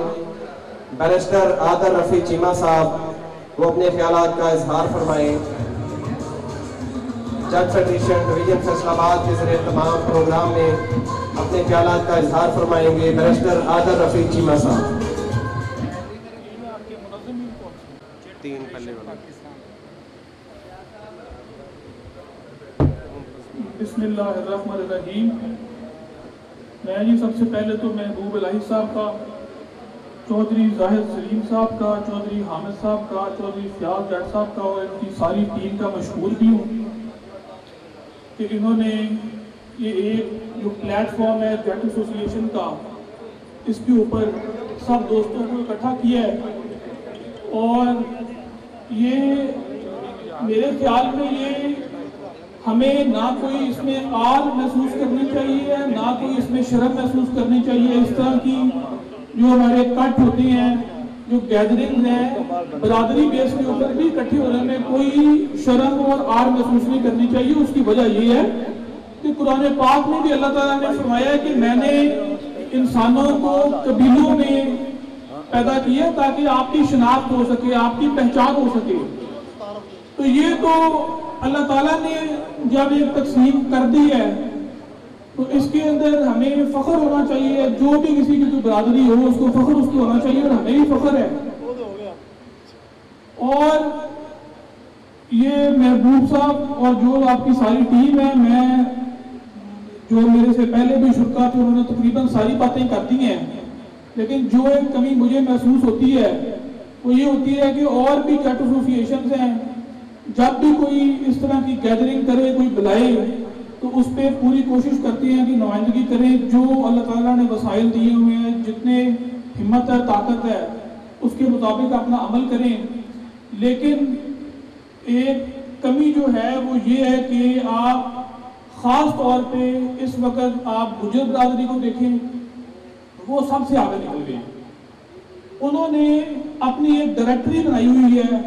बैरिस्टर आदर रफ़ी चीमा साहब वो अपने ख्यालात का इजहार फरमाएं। जज फेडरेशन डिवीजन फैसलाबाद के ज़रिए तमाम प्रोग्राम में अपने ख्यालात का इजहार फरमाएंगे बैरिस्टर आदर रफ़ी चीमा साहब। बिस्मिल्लाहिर्रहमानिर्रहीम। मैं जी सबसे पहले तो महबूब इलाही साहब का, चौधरी जाहिद सलीम साहब का, चौधरी हामिद साहब का, चौधरी फयाज जट साहब का और इनकी सारी टीम का मशहूर भी हूँ कि इन्होंने ये एक जो प्लेटफॉर्म है जट एसोसिएशन का, इसके ऊपर सब दोस्तों को इकट्ठा किया है। और ये मेरे ख्याल में ये हमें ना कोई इसमें आर महसूस करनी चाहिए, ना कोई इसमें शर्म महसूस करनी चाहिए। इस तरह की जो हमारे कट होते हैं, जो गैदरिंग है बरादरी बेस के ऊपर भी इकट्ठे होने में कोई शर्म और आर महसूस नहीं करनी चाहिए। उसकी वजह ये है कि कुरान पाक में भी अल्लाह ताला ने फरमाया है कि मैंने इंसानों को कबीलों में पैदा किया ताकि आपकी शिनाख्त हो सके, आपकी पहचान हो सके। तो ये तो अल्लाह ताला ने जब एक तकसीम कर दी है तो इसके अंदर हमें फख्र होना चाहिए। जो भी किसी की कोई बरादरी हो उसको फख्र उसको होना चाहिए और हमें भी फख्र है। और ये महबूब साहब और जो आपकी सारी टीम है, मैं जो मेरे से पहले भी शुरका थे उन्होंने तकरीबन सारी बातें कर दी हैं, लेकिन जो एक कमी मुझे महसूस होती है वो ये होती है कि और भी जट एसोसिएशन हैं, जब भी कोई इस तरह की गैदरिंग करे, कोई बुलाए, तो उस पर पूरी कोशिश करती हैं कि नुमाइंदगी करें। जो अल्लाह ताला ने वसाइल दिए हुए हैं, जितने हिम्मत है, ताकत है, उसके मुताबिक अपना अमल करें। लेकिन एक कमी जो है वो ये है कि आप ख़ास तौर पे इस वक्त आप गुजर बरादरी को देखें, वो सबसे आगे निकल गए। उन्होंने अपनी एक डायरेक्टरी बनाई हुई है।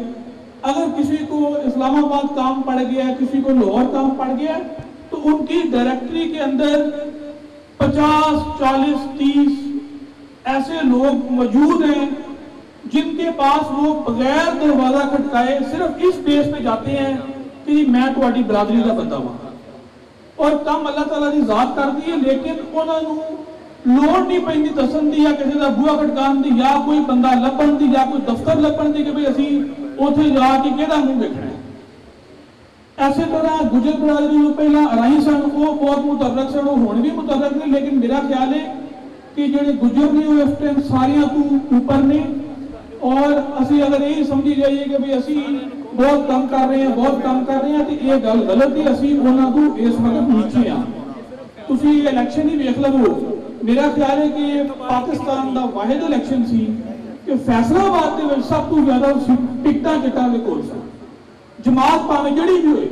अगर किसी को इस्लामाबाद काम पड़ गया, किसी को लाहौर काम पड़ गया, तो उनकी डायरेक्टरी के अंदर 50, 40, 30 ऐसे लोग मौजूद हैं जिनके पास वो बगैर दरवाजा खटकाए सिर्फ इस बेस पे जाते हैं कि मैं तुम्हारी बरादरी का बंदा हूं। और कम अल्लाह ताला की जात कर दी है, लेकिन उन्होंने लोड़ नहीं पैंदी दसन दी या किसी का बूहा खटकान दी या कोई बंदा लभण दी या कोई दफ्तर लभण दी कि भाई असी ਉੱਥੇ ਜਾ ਕੇ ਕਿਹਦਾ ਮੂੰਹ ਵੇਖਣਾ ਹੈ। ਐਸੇ ਤਰ੍ਹਾਂ ਗੁਜਰ ਬਰਾਦਰੀ ਨੂੰ ਪਹਿਲਾਂ ਅਰਾਈ ਸਨ, ਉਹ ਬਹੁਤ ਮੁਤਰਕ ਸਨ, ਉਹ ਹੁਣ ਵੀ ਮੁਤਰਕ ਨੇ, ਲੇਕਿਨ ਮੇਰਾ ਖਿਆਲ ਹੈ ਕਿ ਜਿਹੜੇ ਗੁਜਰ ਨੇ ਉਹ ਇਸ ਟਾਈਮ ਸਾਰਿਆਂ ਤੋਂ ਉੱਪਰ ਨੇ। ਔਰ ਅਸੀਂ ਅਗਰ ਇਹ ਸਮਝੀ ਜਾਈਏ ਕਿ ਵੀ ਅਸੀਂ ਬਹੁਤ ਕੰਮ ਕਰ ਰਹੇ ਹਾਂ, ਬਹੁਤ ਕੰਮ ਕਰ ਰਹੇ ਹਾਂ, ਤੇ ਇਹ ਗੱਲ ਗਲਤ ਹੈ। ਅਸੀਂ ਉਹਨਾਂ ਤੋਂ ਇਸ ਵਕਤ ਨੀਚੇ ਹਾਂ। ਤੁਸੀਂ ਇਲੈਕਸ਼ਨ ਹੀ ਵੇਖ ਲਵੋ, ਮੇਰਾ ਖਿਆਲ ਹੈ ਕਿ ਪਾਕਿਸਤਾਨ ਦਾ ਵਾਹਿਦ ਇਲੈਕਸ਼ਨ ਸੀ कि फैसलाबाद के सब तो ज्यादा टिकटा जटा के कोल सन। जमात भावें जड़ी भी होए,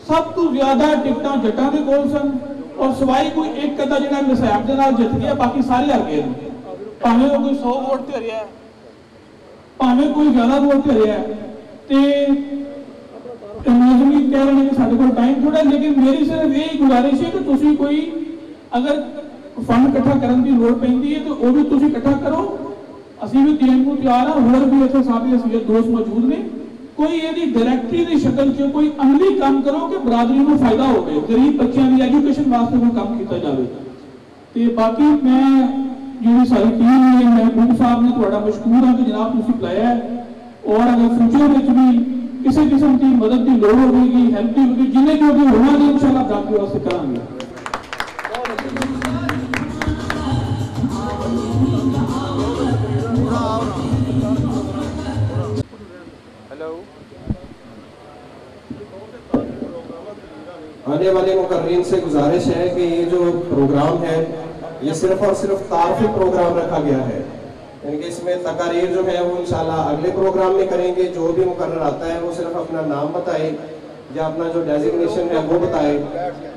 सब तो ज्यादा टिकटा जटा के कोल सन। और सवाई कोई एक अद्धा जिहड़ा मिसाब दे नाल जित गया, बाकी सारे हार गए। भावें वो कोई 100 वोट ते हरिया, भावें कोई ज्यादा वोट ते हरिया। ते मुलाजमी कह रहे हैं कि साडे कोल टाइम थोड़ा, लेकिन मेरी सिर्फ यही गुजारिश है कि तुसी कोई अगर फंड इकट्ठा करने की लोड़ पैंदी है तो वो भी तुसी इकट्ठा करो। ਅਸੀਂ ਵੀ ਦੇਣ ਨੂੰ ਤਿਆਰ ਹਾਂ। ਹੋਰ ਵੀ ਇੱਥੇ ਸਾਡੇ ਅਸਲੀਅਤ ਦੋਸਤ ਮੌਜੂਦ ਨੇ। ਕੋਈ ਇਹਦੀ ਡਾਇਰੈਕਟਰੀ ਦੀ ਸ਼ਕਲ 'ਚ ਕੋਈ ਅਮਲੀ ਕੰਮ ਕਰੋ ਕਿ ਬਰਾਦਰੀ ਨੂੰ ਫਾਇਦਾ ਹੋਵੇ, ਗਰੀਬ ਬੱਚਿਆਂ ਦੀ ਐਜੂਕੇਸ਼ਨ ਵਾਸਤੇ ਕੋਈ ਕੰਮ ਕੀਤਾ ਜਾਵੇ। ਤੇ ਬਾਕੀ ਮੈਂ ਜਿਹੜੀ ਸਾਰੀ ਟੀਮ ਹੈ, ਮਹਿਬੂਬ ਸਾਹਿਬ ਨੇ ਤੁਹਾਡਾ ਮਸ਼ਕੂਰ ਹਾਂ ਕਿ ਜਨਾਬ ਤੁਸੀਂ ਬੁਲਾਇਆ ਹੈ। ਔਰ ਅਗਰ ਫਿਊਚਰ ਵਿੱਚ ਵੀ ਕਿਸੇ ਕਿਸਮ ਦੀ ਮਦਦ ਦੀ ਲੋੜ ਹੋਵੇਗੀ, ਹੈਲਪ ਦੀ ਹੋਵੇਗੀ, ਜਿੰਨੇ ਜੋ ਵੀ ਹੋਵਾਂਗੇ ਇਨਸ਼ਾਅੱਲਾ ਬਰਾਦਰੀ ਵਾਸਤੇ ਕਰਾਂਗੇ। आने वाले मुकर्रीन से गुजारिश है कि ये जो प्रोग्राम है ये सिर्फ और सिर्फ तारफी प्रोग्राम रखा गया है, यानी कि इसमें तकारीर जो है वो इंशाल्लाह अगले प्रोग्राम में करेंगे। जो भी मुकर्रर आता है वो सिर्फ अपना नाम बताए या अपना जो डेजिग्नेशन है वो बताए।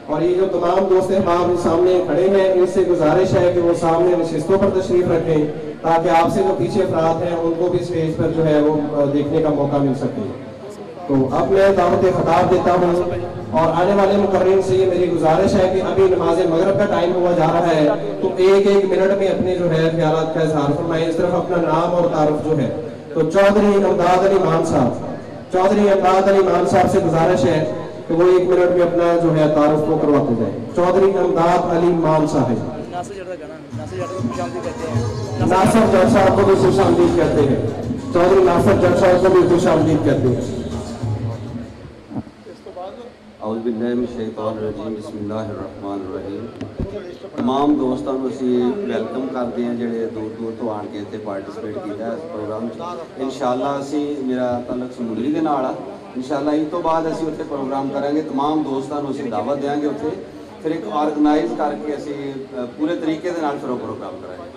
और ये जो तमाम दोस्त अहबाब सामने खड़े हैं, इनसे गुजारिश है कि वो सामने नशिस्तों पर तशरीफ रखें ताकि आपसे जो पीछे अफराद हैं उनको भी स्टेज पर जो है वो देखने का मौका मिल सके। तो अब मैं दावत खिताब देता हूँ और आने वाले मुकर्रिन से ये मेरी गुजारिश है कि अभी नमाज मगरब का टाइम हुआ जा रहा है, तो एक एक मिनट में अपने जो है ख्यालात का इजहार फरमाएं। इस तरफ अपना नाम और तारुफ जो है, तो चौधरी इमदाद अली मान साहब, चौधरी इमदाद अली मान साहब से गुजारिश है कि वो 1 मिनट में अपना जो है तारुफ को करवाते जाए। चौधरी इमदाद अली मान साहब। नासिर जट साहब को भी खुश आमदीद कहते हैं, चौधरी नासिर जट साहब को भी खुश आमदीद कहते हैं। तमाम दोस्तों को असी वैलकम करते हैं जोड़े दूर दूर तो आन के इतने पार्टिसिपेट किया इस प्रोग्राम इंशाअल्लाह। असी मेरा तलक समुंदरी के नाल आ, इंशाअल्लाह इस तो बाद असी उत्थे प्रोग्राम करेंगे। तमाम दोस्तों को असी दावत देंगे उत्थे, फिर एक ऑर्गेनाइज करके असी पूरे तरीके दे नाल फिर वो प्रोग्राम कराएंगे।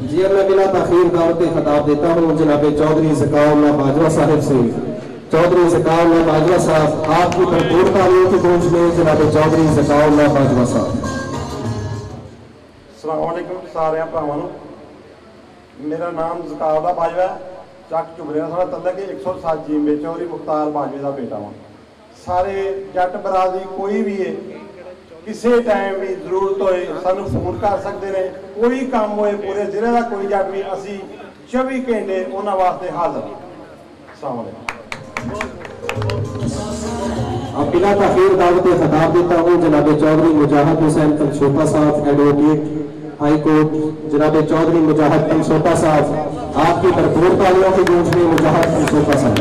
जी अब मैं बिना ताखीर दावत खिताब देता हूँ जनाब चौधरी ज़काउल्लाह बाजवा साहब से। चौधरी ज़काउल्लाह बाजवा साहब, आपकी भरपूर तालियों की गूंज में जनाब चौधरी ज़काउल्लाह बाजवा साहब। अस्सलाम वालेकुम सारे भरावां नूं, मेरा नाम ज़काउल्लाह बाजवा है, चक झुबरिया साढ़ा तलक 107 जींबे चौधरी मुख्तार बाजवे का बेटा वा। सारे जट बरादरी कोई भी है किसी टाइम भी जरूरत होए सानू फोन कर सकते हैं, कोई काम होए पूरे जिले का कोई जट भी असी 24 घंटे उन्होंने वास्ते हाजिर। अस्सलाम वालेकुम। अब बिना ताखीर दावत खिताब देता हूँ जनाब चौधरी मुजाहिद हुसैन तमसोटा साहब, एडवोकेट हाई कोर्ट। जनाब चौधरी मुजाहिद तमसोटा साहब, आपकी भरपूर तालियों की गूंज में मुजाहिद तमसोटा साहब।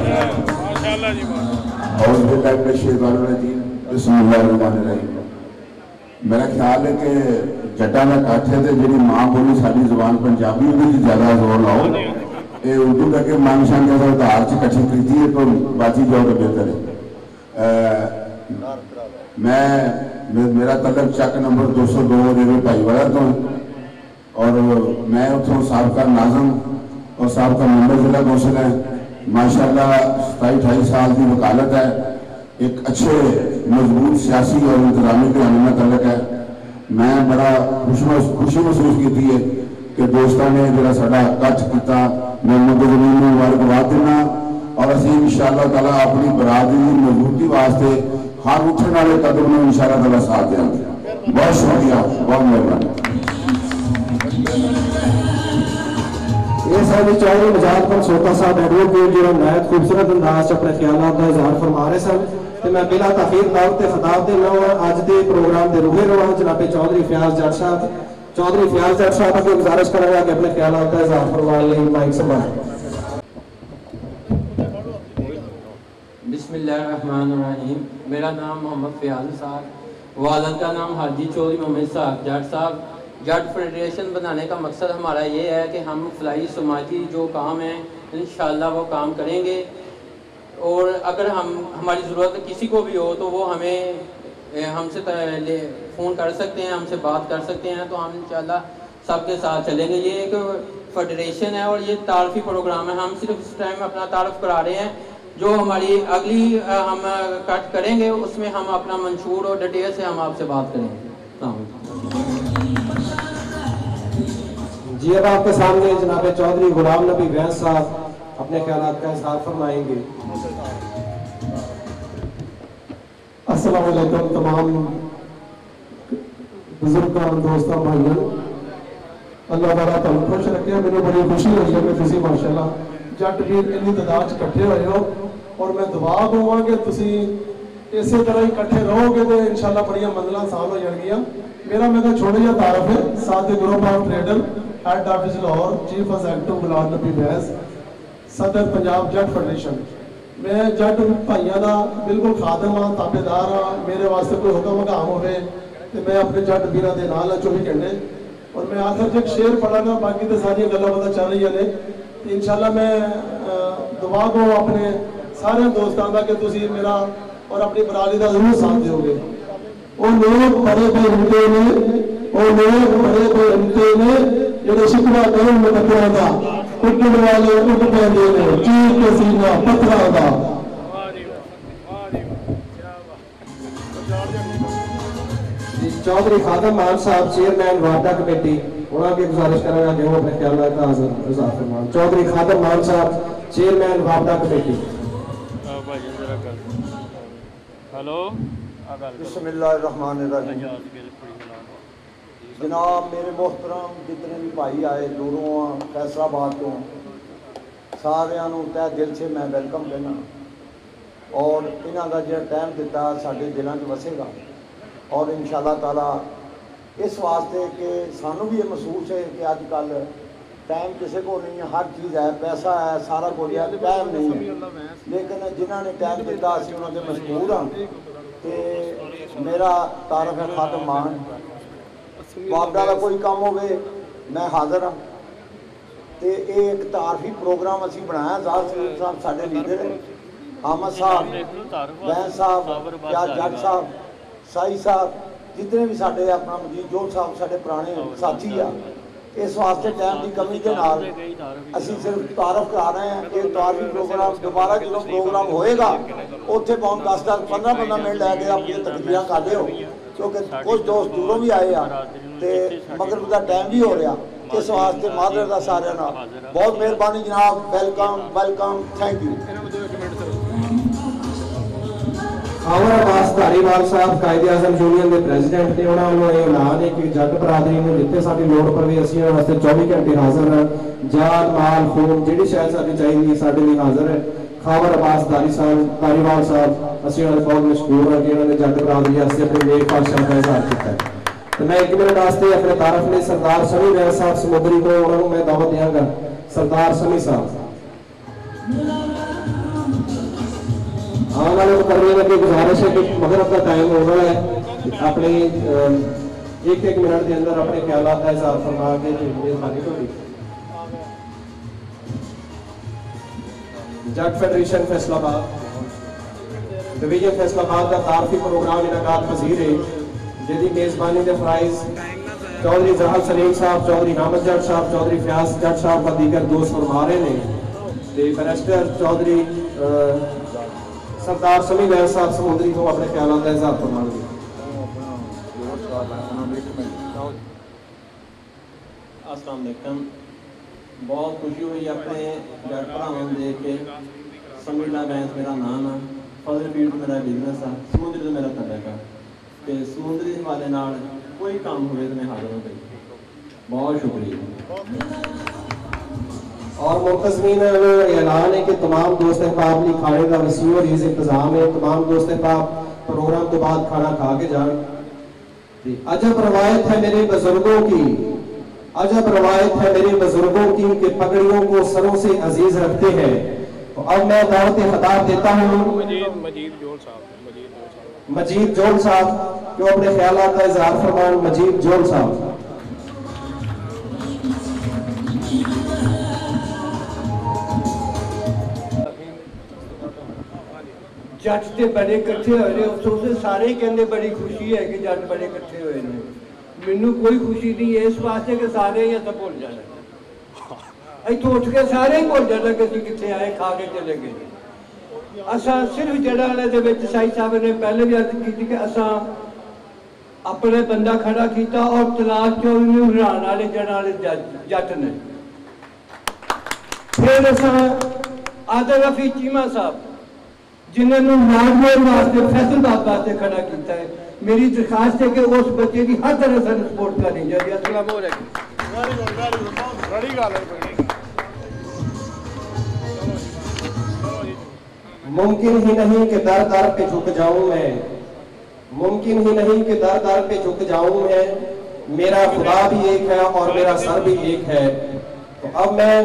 मेरा ख्याल है कि जटा का इकट्ठ है तो जी मां बोली साड़ी जबान पंजाबी भी ज्यादा जोर लाओ, ये उर्दू करके मन शान के आधार से इकट्ठी की है तो बाकी जाओ तो बेहतर है। मेरा तलक चक नंबर 202 रेलवे भाईवाड़ा तो, और मैं उतों साबका नाज़म और साबका मेंबर जिला कौंसिल है। माशाल्लाह 27-28 साल की वकालत है, एक अच्छे मजबूत सियासी और इंतजामी घराने में तलक है। मैं बड़ा खुशी महसूस की है कि दोस्तों ने जो साडा इकट्ठ किया, मैं मुबजमीन को मुबारकबाद देना और असी इंशाअल्लाह ताला अपनी बरादरी की मजबूती वास्ते हर उठने वाले कदम में इंशाअल्लाह ताला साथ देंगे। बहुत शुक्रिया, बहुत मेहरबानी। ये सारे चौधरी मुजाहिद तमसोटा साहब एडवोकेट जो नहायत खूबसूरत अंदाज अपने ख्यालात का इजहार फरमा रहे सन, तो मैं बिला ताखीर दावत खिताब देना अज के प्रोग्राम के रूहे रवा जनाब चौधरी फयाज जट साहब। चौधरी फयाज जट साहब अगर गुजारिश करेंगे कि अपने ख्यालात का इजहार फरमाने लिए माइक संभालें। बिस्मिल्लाहिर्रहमानिर्रहीम। मेरा नाम मोहम्मद फयाज साहब, वालिद का नाम हाजी चौधरी मोहम्मद साहब जट साहब। जट फेडरेशन बनाने का मकसद हमारा ये है कि हम फलाई समाजी जो काम है इंशाअल्लाह वो काम करेंगे, और अगर हमारी ज़रूरत किसी को भी हो तो वो हमसे फ़ोन कर सकते हैं, हमसे बात कर सकते हैं, तो हम इंशाअल्लाह सबके साथ चलेंगे। ये एक फेडरेशन है और ये तारफ़ी प्रोग्राम है। हम सिर्फ इस टाइम अपना तारफ़ करा रहे हैं, जो हमारी अगली हम कट करेंगे उसमें हम अपना मंशूर और डिटेल से हम आपसे बात करेंगे। जी अब आपके सामने जनाब चौधरी गुलाम नबी वैस साहब अपने ख्यालात का इजहार फरमाएंगे। अस्सलाम वालेकुम तमाम बुजुर्गान दोस्तों भाइयों, अल्लाह ताला तुहानू खुश रखे। मैंने बड़ी खुशी हुई है कि तुसीं माशाअल्लाह जट वीर इन्नी तादाद च इकट्ठे हुए हो, और मैं दुआ दूंगा कि तुसीं इसी तरह ही इकट्ठे रहोगे तो इंशाअल्लाह बड़ियां मंजिलां आसान हो जाएंगियां। मेरा मैं छोटा जिहा तारफ है, साथ group of trader head office Lahore, chief executive Ghulam Nabi Wais, सदर पंजाब जट फेडरेशन। मैं जट भाइयों का बिल्कुल खादम हाँ, ताबेदार हाँ। मेरे वास्ते कोई हुक्म हकाम हो तो मैं अपने जट वीर के नाल 24 घंटे। और मैं आखिर च एक शेर पढ़ागा, बाकी तो सारी गल्लां पता चल रही ने। इंशाअल्लाह मैं दुआ को अपने सारे दोस्तों का कि तुसीं मेरा और अपनी बरादरी का जरूर साथ दोगे। वो लोग बड़े बेहिम्मते ने, वो लोग बड़े बेहिम्मते ने जो शिकवा करें मुकद्दरा का, उठने वाले उठ पैंदे ने चीर के सीना पत्थरां दा। चौधरी खादम मान साहब चेयरमैन वार्डा कमेटी, उन्होंने गुजारिश करेंगे कि वो अपने ख्याल का इज़ाफ़ा फरमाएं। चौधरी खादम मान साहब चेयरमैन वार्डा कमेटी। हेलो बिस्मिल्लाहिर्रहमानिर्रहीम। जनाब मेरे मोहतरम जितने भी भाई आए दूरों फैसलाबाद तो सारिਆਂ ਨੂੰ तह दिल से मैं वेलकम करना और इन्हों का जो टाइम दिता साढ़े दिलों में वसेगा और इंशाअल्लाह ताला इस वास्ते कि सानू भी ये महसूस है कि अजकल टाइम किसी को नहीं है, हर चीज़ है, पैसा है, सारा कुछ है, टाइम नहीं है, लेकिन जिन्होंने टाइम दिता असीं उन्होंने मजबूर हाँ। तो मेरा तारफ है खादम मान बाबा का कोई काम होवे मैं हाजिर हाँ। तो ये एक तारफी प्रोग्राम असी बनाया जाहिर सलीम साहब साढ़े लीडर है, अहमद साहब, बैन साहब, क्या जट साहब, साई साहब, जितने भी साढ़े अपना मजीद जोल साहब साढ़े पुराने साथी आ। इस वास्ते टाइम की कमी के नाल असी सिर्फ तारफ करा रहे हैं कि तारफी प्रोग्राम दोबारा जो प्रोग्राम होएगा उत्थे पाउं 10-15 मिनट लैके अपनी तकरीरां कर लिओ, क्योंकि कुछ दोस्त दूरों भी आए आ ते मगर उसका टाइम भी हो रहा। इस वास्ते मादर का सारे ना बहुत मेहरबानी जनाब, welcome welcome, thank you. Khawar Abbas Dhariwal साहब कायदे आज़म यूनियन के प्रेजिडेंट ने उन्होंने ऐलान है कि जट बरादरी में जिथे साडी लोड़ पवे असीं उन्हां वास्ते 24 घंटे हाजिर हैं, जान माल खून जिहड़ी शै साडी चाहिदी साडे लई हाजिर है। खावर अब्बास धारीवाल साहब असीं उन्हां दे बहुत मशहूर हैं कि उन्होंने जट बरादरी वास्ते अपनी नेक ख्वाहिशां का इज़हार किया है। तो मैं 1 मिनट वास्ते अपने तारफ ने सरदार समी वैद साहब समुद्री को उन्होंने मैं दावत देंगा। सरदार समी साहब आने वाले मुकर्रर की गुजारिश है कि मगरब का टाइम हो रहा है, अपने 1-1 मिनट के अंदर अपने ख्यालात का इज़हार फरमा के मेहरबानी होगी। जट फेडरेशन फैसलाबाद डिवीजन फैसलाबाद का तारफी प्रोग्राम इनाकात पजीर है, जिसकी मेज़बानी के फराइज चौधरी जहाल सलीम साहब, चौधरी हामिद जट साहब, चौधरी फयाज जट साहब का दीगर दोस्त फरमा रहे हैं। बैरिस्टर चौधरी सरदार समी वैद साहब समुद्री को अपने ख्यालात का इज़हार फरमाएंगे। अस्सलाम वालेकुम। बहुत खुशी हुई अपने जट भरावां नूं देख के। समीला बैंक मेरा नाम है, फजल फील्ड मेरा बिजनेस है, समुद्री तो मेरा तलक है, तो समुद्री हवाले नाल कोई काम हुए तो मैं हाजिर हो गई। बहुत शुक्रिया। और मुंतज़मीन ऐलान है कि तमाम दोस्त अहबाब लिए खाने का वसी और इस इंतजाम है, तमाम दोस्त अहबाब प्रोग्राम के बाद खाना खा के जाए। अजब रवायत है मेरे बुजुर्गों की, अजब रवायत है मेरे बुजुर्गों की कि पगड़ियों को सरों से अजीज रखते हैं। तो अब मैं दावत खिताब देता हूँ मजीद जोल साहब जो अपने ख्यालात का इज़हार फरमान। मजीद जोल साहब। जट तो बड़े इकट्ठे होए उस सारे कहते बड़ी खुशी है कि जट बड़े इकट्ठे हुए हैं। मैनू कोई खुशी नहीं है इस वास्ते कि सारे ही अस भुल जाना, इतों उठ के सारे ही भुल जाना कि असीं कित्थे आए, खा के चले गए। असां सिर्फ जड़ा वाले दे विच साई साहब ने पहले भी अर्ज की कि असां अपने बंदा खड़ा किया और तलाश चो हराने वाले जड़ा वाले जट ने। फिर असां आदर रफी चीमा साहब जिन्होंने नागौर वास्ते फैसलाबाद वास्ते खड़ा किया है। मेरी दरखास्त है कि उस बच्चे की हर तरह से सपोर्ट करनी चाहिए। अस्सलाम वालेकुम। मुमकिन ही नहीं कि दर दर पे झुक जाऊं मैं, मुमकिन ही नहीं कि दर दर पे झुक जाऊं मैं, मेरा खुदा भी एक है और मेरा सर भी एक है। तो अब मैं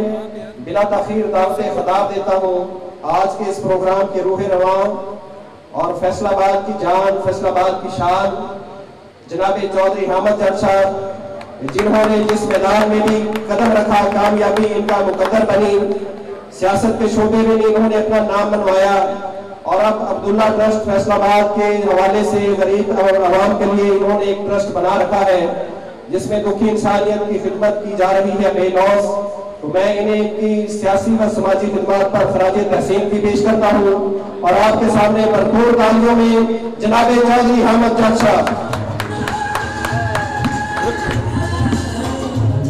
बिला तखीर दावत खिताब देता हूँ आज के इस प्रोग्राम के रूह रवान और फैसलाबाद की जान, फैसलाबाद की शान जनाब चौधरी हामिद जट साहब, जिन्होंने जिस मैदान में भी कदम रखा कामयाबी इनका मुकद्दर बनी। सियासत के शोबे में इन्होंने अपना नाम बनवाया और अब अब्दुल्ला ट्रस्ट फैसलाबाद के हवाले से गरीब और आवाम के लिए इन्होंने एक ट्रस्ट बना रखा है जिसमें दुखी इंसानियत की खिदमत की जा रही है बेलौस। तो मैं इन्हें की सियासी व समाजी खिदमत पर खराज तहसीन भी पेश करता हूँ और आपके सामने भरपूर तालियों में जनाब चौधरी हामिद जट साहब।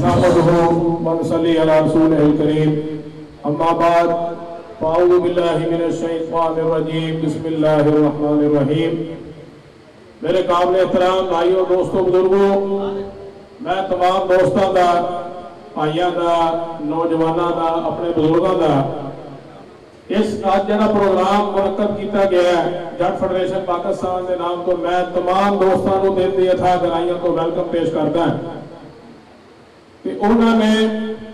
नहमदुहु व नसल्ली अला रसूलिहिल करीम अम्मा बाद फ़अऊज़ु बिल्लाहि मिनश शैतानिर रजीम बिस्मिल्लाहिर रहमानिर रहीम। मेरे काबिल एहतराम भाइयों दोस्तों बुजुर्गों, मैं तमाम दोस्तों का भाइयों का नौजवानों का अपने बुजुर्गों का इस आज जरा प्रोग्राम मुनक्कद किया गया है जट फेडरेशन पाकिस्तान के नाम तो मैं तमाम दोस्तों को दिल दी अथाह गहराइयों को वेलकम पेश करता है कि उन्होंने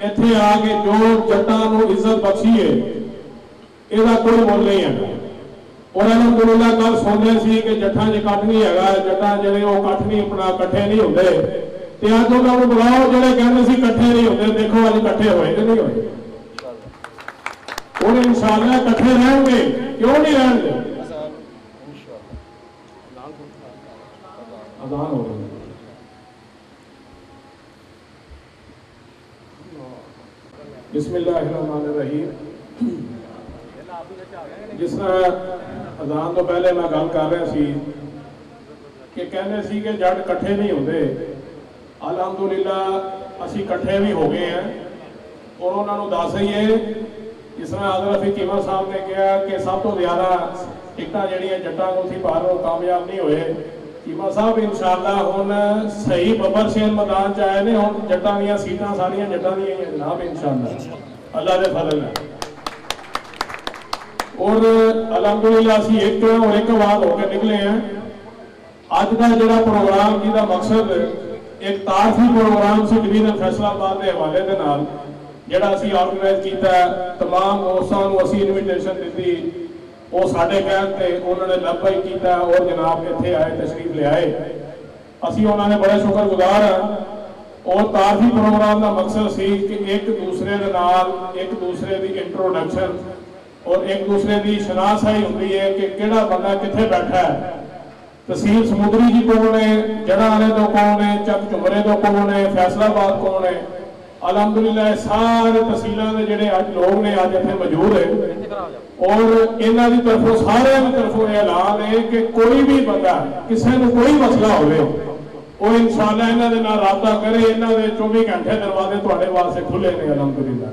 इत्थे आके जो जट्टां नूं इज्जत बख्शी है इसका कोई मुल नहीं है। और अलहमदुलिल्लाह कल सुनते सी कि जट्टां च कट्ठ नहीं है, जट्टां जिहड़े वो कट्ठ नहीं अपना कट्ठे नहीं होंदे ते अज उन्हां नूं बुलाओ जिहड़े कहंदे सी कट्ठे नहीं होंदे, देखो अज कट्ठे होए कि नहीं होए। और इंशाअल्लाह इकट्ठे रहेंगे, क्यों नहीं रहेंगे। अज़ान हो गई। बिस्मिल्लाहिर्रहमानिर्रहीम। जिस तरह अज़ान तो पहले मैं गल कर रहा सी कि कहने सी कि जट इकट्ठे नहीं होंगे, अल्हम्दुलिल्लाह असी इकट्ठे भी हो गए हैं और उन्होंने दस ही है जिस तरह आदर रफी चीमा साहब ने कहा कि सब तो ज़्यादा टिकटां जिहड़ियां जट्टां नूं सी पारों कामयाब नहीं होए। चीमा साहब इंशाअल्लाह हुण सही बबर शेर मैदान च आए ने, हुण जट्टां दीयां सीटां सारियां जट्टां दीयां ही जनाब इंशाअल्लाह अल्लाह दे फजल है। और अलहमदुलिल्लाह असीं एक और एक आवाज़ होकर निकले हैं। अज का जिहड़ा प्रोग्राम जिहदा मकसद एक तारफी प्रोग्राम से डिवीजन फैसलाबाद के हवाले के नाल जिहड़ा असीं ऑर्गेनाइज कीता, तमाम दोस्तां नूं असीं इनविटेशन दित्ती, वो साडे कहण ते उन्होंने लब्बई कीता और जनाब इत्थे आए तशरीफ ले आए। असीं उन्होंने बड़े शुक्रगुजार हां। और तारफी प्रोग्राम का मकसद सी कि एक दूसरे दे नाल एक दूसरे की इंट्रोडक्शन और एक दूसरे की शनासाई होंदी है कि किहड़ा बंदा कित्थे बैठा है। तहसील समुद्री जी कौन है, जड़ा वाले तो कौन है, चक झुमरे तो कौन है, फैसलाबाद कौन है। अलहमदुलिल्लाह सारे तहसीलों के जिहड़े अज लोग ने अज इत्थे मौजूद है और इन्हां दी तरफों सारियां दी तरफों यह ऐलान है कि कोई भी बंदा किसी को कोई मसला होवे वो इंशाअल्लाह इन्हां दे नाल राबता करे। इन्हां दे 24 घंटे दरवाजे तुहाडे वास्ते खुले ने अलहमदुलिल्लाह।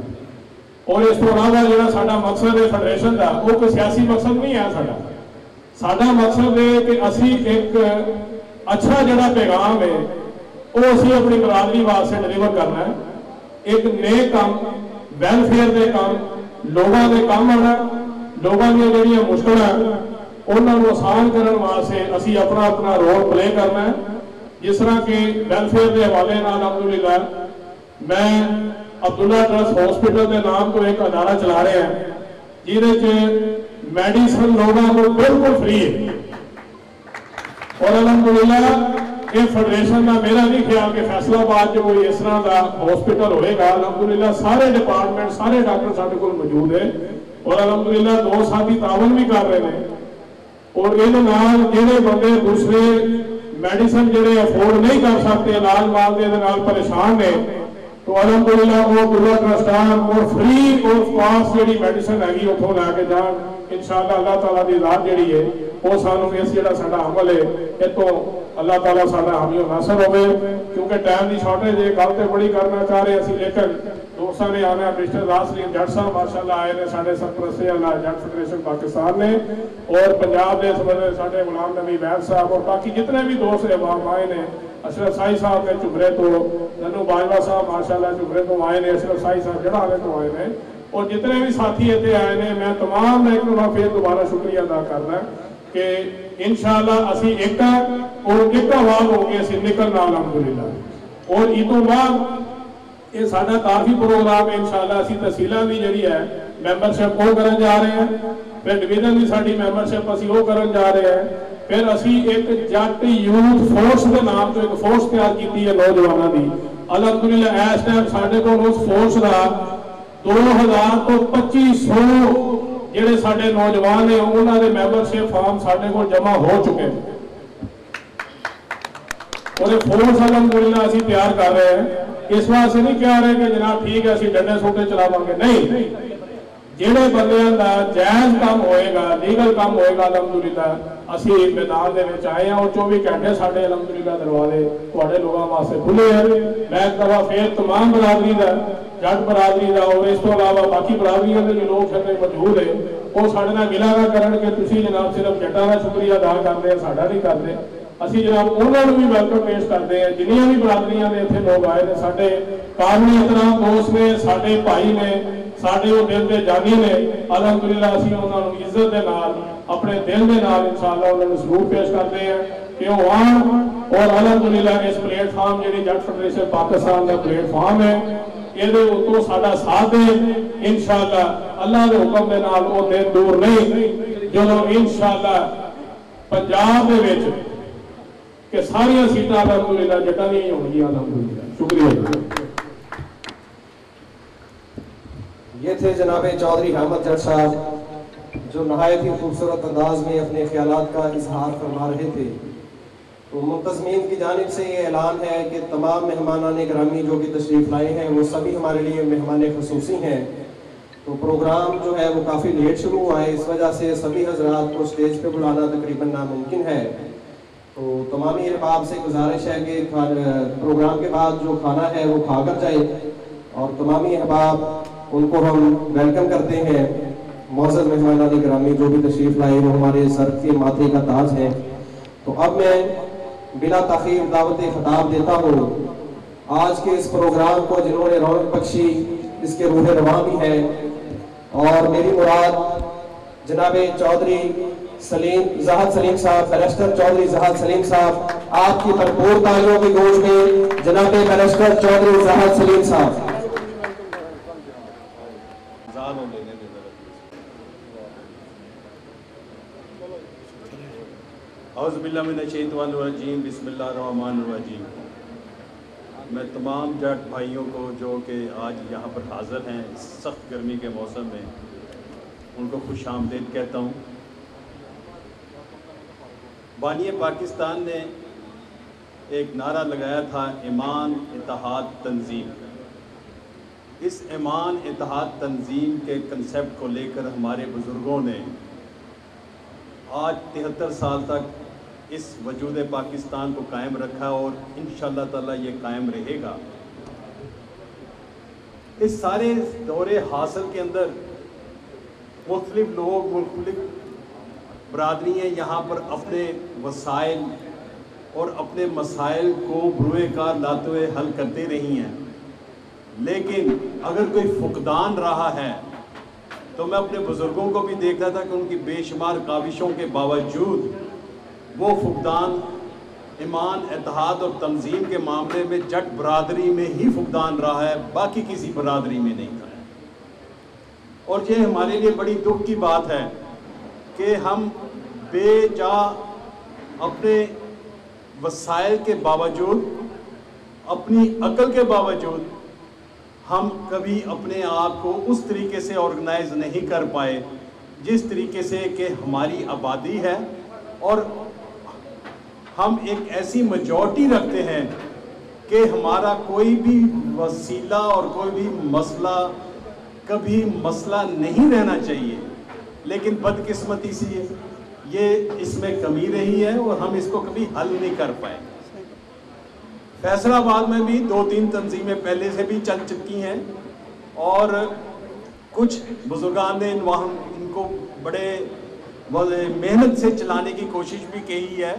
और इस तो इलावा जिहड़ा साडा मकसद है फेडरेशन का वो कोई सियासी मकसद नहीं है। साडा मकसद है कि असी एक अच्छा जिहड़ा पैगाम है वो असी अपनी बरादरी वास्ते डिलीवर करना है। एक नेक काम वेलफेयर के काम लोगों के काम आना, लोगों दी जिहड़ियां मुश्किलां उन्होंने आसान करने वास्ते असी अपना अपना रोल प्ले करना है। जिस तरह के वेलफेयर के हवाले नाल अलहमदुलिल्लाह मैं अब्दुल्ला ट्रस्ट हॉस्पिटल के नाम तो एक अदारा चला रहे हैं जिहदे मेडिसिन लोगों को बिल्कुल फ्री है। और अलहमदुलिल्लाह ये फेडरेशन का मेरा नहीं ख्याल कि फैसलाबाद जो कोई इस तरह का हॉस्पिटल होएगा। अलहमदुलिल्लाह सारे डिपार्टमेंट सारे डॉक्टर साडे कोल मौजूद है और अलहमदुलिल्लाह दो साथी तावन भी कर रहे हैं। और इहदे नाल जिहड़े बंदे दूसरे मेडिसिन जिहड़े अफोर्ड नहीं कर सकते, इलाज माल दे नाल परेशान ने, तो अलहमदुलिल्लाह वो अब्दुल्ला ट्रस्टान और फ्री और फास्ट जिहड़ी मेडिसिन हैगी उथों लैके जाण इंशाअल्लाह अल्लाह ताला दी ज़ात जिहड़ी है वो सानू इस जिहड़ा साडा अमल है इतों अल्लाह ताला साडा हामी नासर होवे। क्योंकि टाइम की शॉर्टेज है, गल तो बड़ी करना चाह रहे असीं, लेकिन दोस्तों ने आना मिस्टर रासलीन जट साहब माशाअल्लाह आए ने साडे सरपरस्ती वाला जट फेडरेशन पाकिस्तान ने और पंजाब के संबंध साडे गुलाम नबी वैद साहब और बाकी जितने भी दोस्त अहबाब आए ने, अशरफ साई साहब ने झुमरे तो, ननू बाजवा साहब माशाअल्लाह झुमरे तो आए ने, अशरफ साई साहब जड़ा वाले तो आए ने और जितने भी साथी इतने आए ने, मैं तमाम का एक बार फिर दोबारा शुक्रिया अदा करना कि इंशाअल्लाह असी एक और एक आवाज हो गई असी निकलना अलहमदुलिल्लाह। और इस तो बाद ये साडा काफी प्रोग्राम है इंशाअल्लाह असी तहसीलों की जिहड़ी है मैंबरशिप वो करन जा रहे हैं, फिर डिवीजन की साडी मैंबरशिप असी वो करन जा रहे हैं, फिर असी एक जट यूथ फोर्स के नाम तो एक फोर्स तैयार की है नौजवानों की। अलहमदुलिल्लाह इस टाइम साडे कोल उस फोर्स का 2000 तो 2500 जिहड़े साडे नौजवान ने उन्होंने मैंबरशिप फॉर्म साडे कोल जमा हो चुके हैं और फोर्स अलहमदुलिल्लाह असी तैयार कर रहे हैं। इस वास्ते नहीं कह रहे कि जनाब ठीक है असी डंडे सोटे चलावांगे, नहीं, जिहड़े बंदियां दा जायज काम होएगा, लीगल काम होएगा, अलहमदुलिल्लाह ਅਸੀਂ ਮੈਦਾਨ ਦੇ ਵਿੱਚ ਆਏ ਹਾਂ ਔਰ 24 ਘੰਟੇ ਸਾਡੇ ਅਲਹਮਦੁਲਿਲਾ ਦਰਵਾਜ਼ੇ ਤੁਹਾਡੇ ਲੋਕਾਂ ਵਾਸਤੇ ਖੁੱਲੇ ਹਨ। ਮੈਂ ਇੱਕ ਦਫਾ ਫੇਰ तमाम ਬਰਾਦਰੀ ਦਾ, ਜੱਟ ਬਰਾਦਰੀ ਦਾ ਔਰ ਇਸ ਤੋਂ ਇਲਾਵਾ ਬਾਕੀ ਬਰਾਦਰੀਆਂ ਦੇ ਵੀ ਲੋਕ ਇੱਥੇ ਮੌਜੂਦ ਹੈ, ਉਹ ਸਾਡੇ ਨਾਲ ਗਿਲਾ ਕਰਨ ਕਿ ਤੁਸੀਂ ਜਨਾਬ ਸਿਰਫ ਜੱਟਾਂ ਦਾ ਸ਼ੁਕਰੀਆ ਅਦਾ ਕਰਦੇ ਆ, ਸਾਡਾ ਨਹੀਂ ਕਰਦੇ। ਅਸੀਂ ਜਨਾਬ ਉਹਨਾਂ ਨੂੰ ਵੀ ਵੈਲਕਮ ਪੇਸ਼ ਕਰਦੇ ਹਾਂ, ਜਿੰਨੀਆਂ ਵੀ ਬਰਾਦਰੀਆਂ ਦੇ ਇੱਥੇ ਲੋਕ ਆਏ ਨੇ, ਸਾਡੇ ਕਾਬਲੇ ਇਤਰਾਮ ਦੋਸਤ ਨੇ, ਸਾਡੇ ਭਾਈ ਨੇ, ਸਾਡੇ ਉਹ ਦਿਲ ਦੇ ਜਾਨੀ ਨੇ। ਅਲਹਮਦੁਲਿਲਾ ਅਸੀਂ ਉਹਨਾਂ ਨੂੰ ਇੱਜ਼ਤ ਦੇ ਨਾਲ, ਆਪਣੇ ਦਿਲ ਦੇ ਨਾਲ ਇਨਸ਼ਾਅੱਲਾ ਉਹਨਾਂ ਨੂੰ ਸਲੂਟ ਪੇਸ਼ ਕਰਦੇ हैं कि वो आन और अलहमदुलिल्लाह इस प्लेटफार्म जी जट फेडरेशन पाकिस्तान का प्लेटफार्म है, ये उतो साडा साथ है इंशाअल्लाह। अल्लाह के हुक्म के नाल वो दिन दूर नहीं जो इंशाअल्लाह पंजाब दे विच कि सारियां सीटां अलहमदुलिल्लाह जटां दी ही होणगियां। अलहमदुलिल्लाह, शुक्रिया। ये थे जनाब चौधरी अहमद जट साहब जो नहायत ही खूबसूरत अंदाज में अपने ख्यालात का इजहार फरमा रहे थे। तो मुंतज़मीन की जानिब से ये ऐलान है कि तमाम मेहमानान गिरामी जो कि तशरीफ़ लाए हैं वो सभी हमारे लिए मेहमान ख़ुसूसी हैं। तो प्रोग्राम जो है वो काफ़ी लेट शुरू हुआ है, इस वजह से सभी हजरात को स्टेज पे बुलाना तकरीबन नामुमकिन है। तो तमामी अहबाब से गुजारिश है कि प्रोग्राम के बाद जो खाना है वो खा कर जाए, और तमामी अहबाब उनको हम वेलकम करते हैं। मौजूद मेहमान गिरामी जो भी तशरीफ़ लाए वो हमारे सर के माथे का ताज है। तो अब मैं बिला ताख़ीर दावत खिताब देता हूँ आज के इस प्रोग्राम को जिन्होंने रौनक बख्शी, इसके रूह रवां भी है, और मेरी मुराद जनाब चौधरी ज़हाद सलीम साहब, बैरिस्टर चौधरी ज़हाद सलीम साहब, आपकी भरपूर तालियों की गूंज में जनाब बैरिस्टर चौधरी ज़हाद सलीम साहब। औज़ुबिल्लाहिमिनश्शैतानिर्रजीम, बिस्मिल्लाहिर्रहमानिर्रहीम। मैं तमाम जट भाइयों को जो कि आज यहाँ पर हाज़िर हैं इस सख्त गर्मी के मौसम में, उनको खुश आमदीद कहता हूँ। बानी पाकिस्तान ने एक नारा लगाया था, ईमान इत्तेहाद तंजीम। इस ईमान इत्तेहाद तंजीम के कंसेप्ट को लेकर हमारे बुज़ुर्गों ने आज 73 साल तक इस वजूद पाकिस्तान को कायम रखा और इंशाअल्लाह ताला ये कायम रहेगा। इस सारे दौरे हासिल के अंदर मुख्तलिफ लोग, मुख्तलिफ बरादरियाँ यहाँ पर अपने वसाइल और अपने मसाइल को बुरे कार लाते हुए हल करते रही हैं, लेकिन अगर कोई फुकदान रहा है तो मैं अपने बुज़ुर्गों को भी देखता था कि उनकी बेशुमार काविशों के बावजूद वो फुकदान ईमान इत्तेहाद और तंजीम के मामले में जट बरादरी में ही फुकदान रहा है, बाकी किसी बरादरी में नहीं था। और ये हमारे लिए बड़ी दुख की बात है कि हम बेजा अपने वसाइल के बावजूद, अपनी अक्ल के बावजूद हम कभी अपने आप को उस तरीके से ऑर्गेनाइज नहीं कर पाए जिस तरीके से कि हमारी आबादी है, और हम एक ऐसी मेजॉरिटी रखते हैं कि हमारा कोई भी वसीला और कोई भी मसला कभी मसला नहीं रहना चाहिए, लेकिन बदकिस्मती से ये इसमें कमी रही है और हम इसको कभी हल नहीं कर पाए। फैसलाबाद में भी 2-3 तंजीमें पहले से भी चल चुकी हैं और कुछ बुजुर्गान ने वहाँ इनको बड़े मेहनत से चलाने की कोशिश भी की है।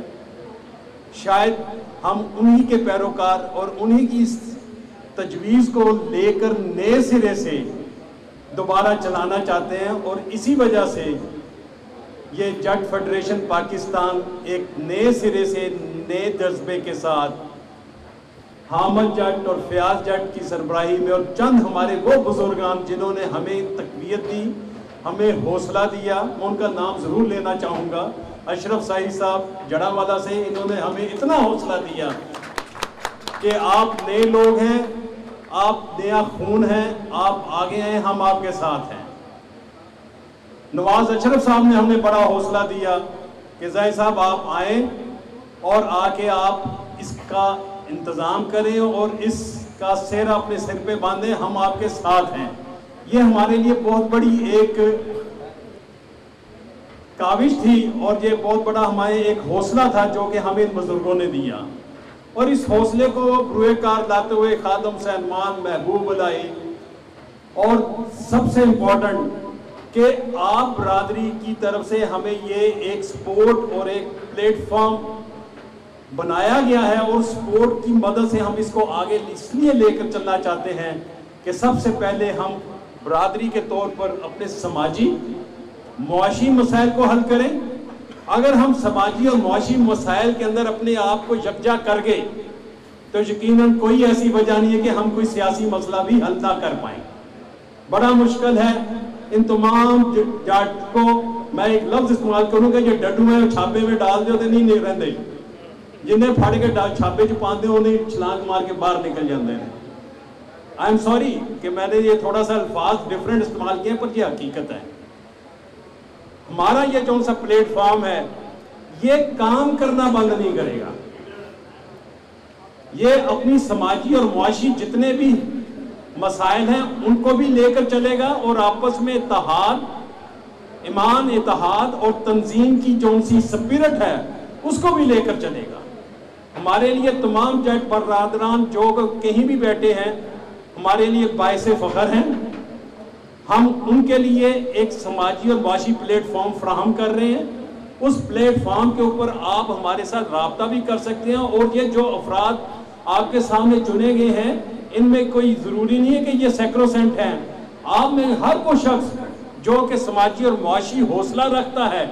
शायद हम उन्हीं के पैरोकार और उन्हीं की इस तजवीज़ को लेकर नए सिरे से दोबारा चलाना चाहते हैं, और इसी वजह से ये जट फेडरेशन पाकिस्तान एक नए सिरे से नए जज्बे के साथ हामद जट और फयाज जट की सरबराही में और चंद हमारे वो बुजुर्गान जिन्होंने हमें तकवीयत दी, हमें हौसला दिया, मैं उनका नाम ज़रूर लेना चाहूँगा। अशरफ साहिब साहब जड़ावाला से, इन्होंने हमें इतना हौसला दिया कि आप नए लोग हैं, आप नया खून हैं, आप आगे हैं, हम आपके साथ हैं। नवाज अशरफ साहब ने हमें बड़ा हौसला दिया कि ज़ाहिद साहब आप आए और आके आप इसका इंतज़ाम करें और इसका सेहरा अपने सिर पे बांधें, हम आपके साथ हैं। ये हमारे लिए बहुत बड़ी एक काविश थी और ये बहुत बड़ा हमारे एक हौसला था जो कि हमें इन बुजुर्गों ने दिया, और इस हौसले को बुरुए कार लाते हुए खादम सलमान महबूब अलाई, और सबसे इम्पोर्टेंट कि आप बरादरी की तरफ से हमें ये एक सपोर्ट और एक प्लेटफॉर्म बनाया गया है, और सपोर्ट की मदद से हम इसको आगे इसलिए लेकर चलना चाहते हैं कि सबसे पहले हम बरादरी के तौर पर अपने समाजी मुआशी मसाइल को हल करें। अगर हम समाजी और मुआशी मसाइल के अंदर अपने आप को यकजा कर गए तो यकीनन कोई ऐसी वजह नहीं है कि हम कोई सियासी मसला भी हल ना कर पाएं। बड़ा मुश्किल है इन तमाम जाट को, मैं एक लफ्ज इस्तेमाल करूंगा, जो डड्डू है छापे में डाल दो तो नहीं रहते, जिन्हें फड़ के छापे च पाते उन्हें छलांग मार के बाहर निकल जाते हैं। आई एम सॉरी कि मैंने ये थोड़ा सा अल्फाज डिफरेंट इस्तेमाल किए, पर ये हकीकत है। हमारा ये जो सा प्लेटफॉर्म है ये काम करना बंद नहीं करेगा, ये अपनी समाजी और मुआशी जितने भी मसाइल हैं उनको भी लेकर चलेगा, और आपस में इत्तेहाद, ईमान, इत्तेहाद और तंजीम की जो सी स्पिरिट है उसको भी लेकर चलेगा। हमारे लिए तमाम जट बरादरान जो कहीं भी बैठे हैं हमारे लिए बाइसे फ़ख्र हैं। हम उनके लिए एक समाजी और मुआशी प्लेटफॉर्म फराहम कर रहे हैं। उस प्लेटफॉर्म के ऊपर आप हमारे साथ राब्ता भी कर सकते हैं, और ये जो अफराद आपके सामने चुने गए हैं इनमें कोई ज़रूरी नहीं है कि ये सैक्रोसेंट हैं। आप में हर वो शख्स जो कि समाजी और मुआशी हौसला रखता है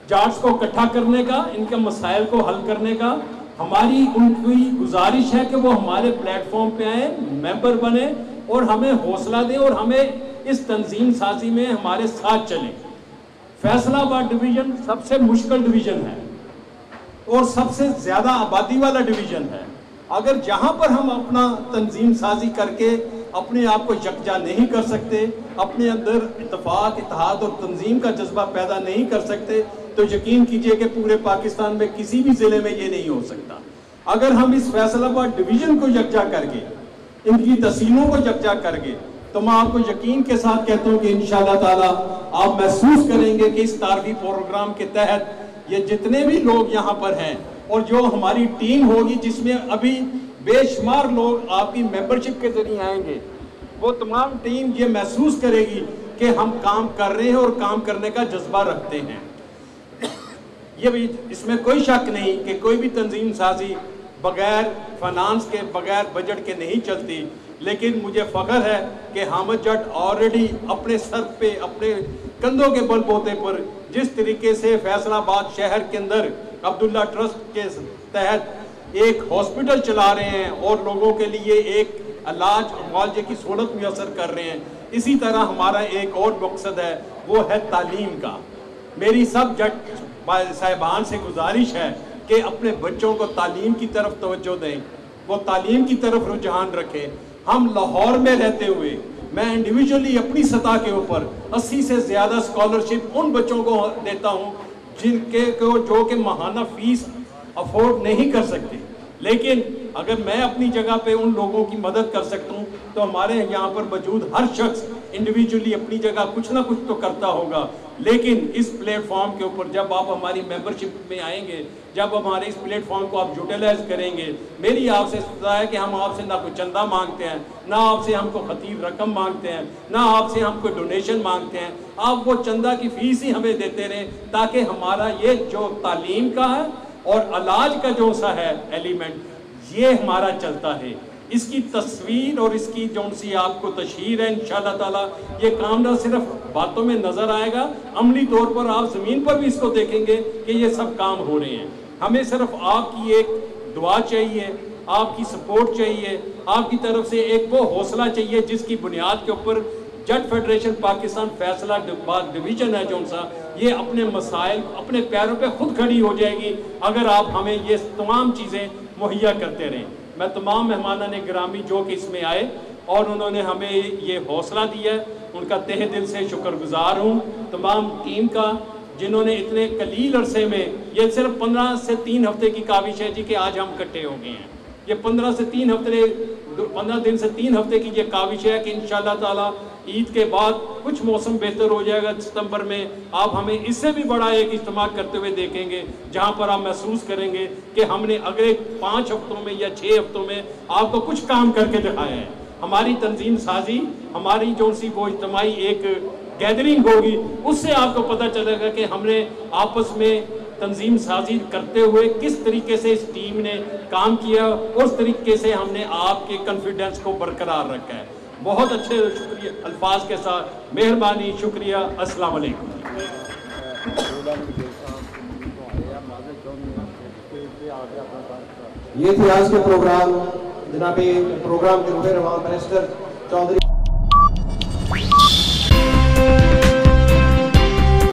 जाट्स को इकट्ठा करने का, इनके मसाइल को हल करने का, हमारी उनकी गुजारिश है कि वो हमारे प्लेटफॉर्म पे आए, मेंबर बने और हमें हौसला दें और हमें इस तंजीम साजी में हमारे साथ चलें। फैसलाबाद डिवीज़न सबसे मुश्किल डिवीज़न है और सबसे ज़्यादा आबादी वाला डिवीज़न है। अगर जहाँ पर हम अपना तंजीम साजी करके अपने आप को यकजा नहीं कर सकते, अपने अंदर इत्तेफाक, इत्तेहाद और तंजीम का जज्बा पैदा नहीं कर सकते, तो यकीन कीजिए कि पूरे पाकिस्तान में किसी भी ज़िले में ये नहीं हो सकता। अगर हम इस फैसलाबाद डिवीज़न को यकजा करके, इनकी तहसीलों को यकजा करके, तो मैं आपको यकीन के साथ कहता हूँ कि इंशाअल्लाह ताला आप महसूस करेंगे कि इस तारीफी प्रोग्राम के तहत ये जितने भी लोग यहाँ पर हैं और जो हमारी टीम होगी जिसमें अभी बेशुमार लोग आपकी मेंबरशिप के जरिए आएंगे, वो तमाम टीम ये महसूस करेगी कि हम काम कर रहे हैं और काम करने का जज्बा रखते हैं। ये भी इसमें कोई शक नहीं कि कोई भी तंजीम साजी बगैर फाइनेंस के, बगैर बजट के नहीं चलती, लेकिन मुझे फ़ख्र है कि हामिद जट ऑलरेडी अपने सर पे, अपने कंधों के बलबूते पर जिस तरीके से फैसलाबाद शहर के अंदर अब्दुल्ला ट्रस्ट के तहत एक हॉस्पिटल चला रहे हैं और लोगों के लिए एक इलाज मुआवजे की सहूलत मुयसर कर रहे हैं, इसी तरह हमारा एक और मकसद है, वो है तालीम का। मेरी सब जट साहिबान से गुजारिश है कि अपने बच्चों को तालीम की तरफ तवज्जो दें, वो तालीम की तरफ रुझान रखें। हम लाहौर में रहते हुए मैं इंडिविजुअली अपनी सतह के ऊपर 80 से ज़्यादा स्कॉलरशिप उन बच्चों को देता हूँ जिनके को जो कि माहाना फीस अफोर्ड नहीं कर सकते, लेकिन अगर मैं अपनी जगह पे उन लोगों की मदद कर सकता हूँ तो हमारे यहाँ पर मौजूद हर शख्स इंडिविजुअली अपनी जगह कुछ ना कुछ तो करता होगा। लेकिन इस प्लेटफॉर्म के ऊपर जब आप हमारी मेंबरशिप में आएंगे, जब हमारे इस प्लेटफॉर्म को आप यूटिलाइज करेंगे, मेरी आपसे सलाह है कि हम आपसे ना कोई चंदा मांगते हैं, ना आपसे हमको खतीब रकम मांगते हैं, ना आपसे हम कोई डोनेशन मांगते हैं। आप वो चंदा की फीस ही हमें देते रहें ताकि हमारा ये जो तालीम का है और इलाज का जो सा है एलिमेंट, ये हमारा चलता है। इसकी तस्वीर और इसकी जो सी आपको तशहीर है इंशाअल्लाह ताला, ये काम ना सिर्फ बातों में नज़र आएगा, अमली तौर पर आप ज़मीन पर भी इसको देखेंगे कि ये सब काम हो रहे हैं। हमें सिर्फ आपकी एक दुआ चाहिए, आपकी सपोर्ट चाहिए, आपकी तरफ से एक वो हौसला चाहिए जिसकी बुनियाद के ऊपर जट फेडरेशन पाकिस्तान फैसलाबाद डिवीज़न है जो सा, ये अपने मसाइल अपने पैरों पे खुद खड़ी हो जाएगी अगर आप हमें ये तमाम चीज़ें मुहैया करते रहें। मैं तमाम मेहमानान गिरामी जो कि इसमें आए और उन्होंने हमें ये हौसला दिया है, उनका तहे दिल से शुक्रगुजार हूँ। तमाम टीम का जिन्होंने इतने कलील अरसे में, ये सिर्फ 15 से 3 हफ्ते की काविश है जी कि आज हम इकट्ठे हो गए हैं। ये 15 दिन से 3 हफ्ते की ये काविश है कि इंशाअल्लाह ताला ईद के बाद कुछ मौसम बेहतर हो जाएगा, सितंबर में आप हमें इससे भी बड़ा एक इज्तिमा करते हुए देखेंगे, जहां पर आप महसूस करेंगे कि हमने अगले 5 हफ्तों में या 6 हफ्तों में आपको कुछ काम करके दिखाया है। हमारी तंजीम साजी, हमारी जो सी वो इज्तिमाई एक गैदरिंग होगी, उससे आपको पता चलेगा कि हमने आपस में तंजीम साजी करते हुए किस तरीके से इस टीम ने काम किया, उस तरीके से हमने आपके कॉन्फिडेंस को बरकरार रखा है। बहुत अच्छे शुक्रिया अल्फाज के साथ, मेहरबानी, शुक्रिया, अस्सलाम वालेकुम। ये थी आज के प्रोग्राम। जनाबी प्रोग्राम के रुपए रवान बैरिस्टर चौधरी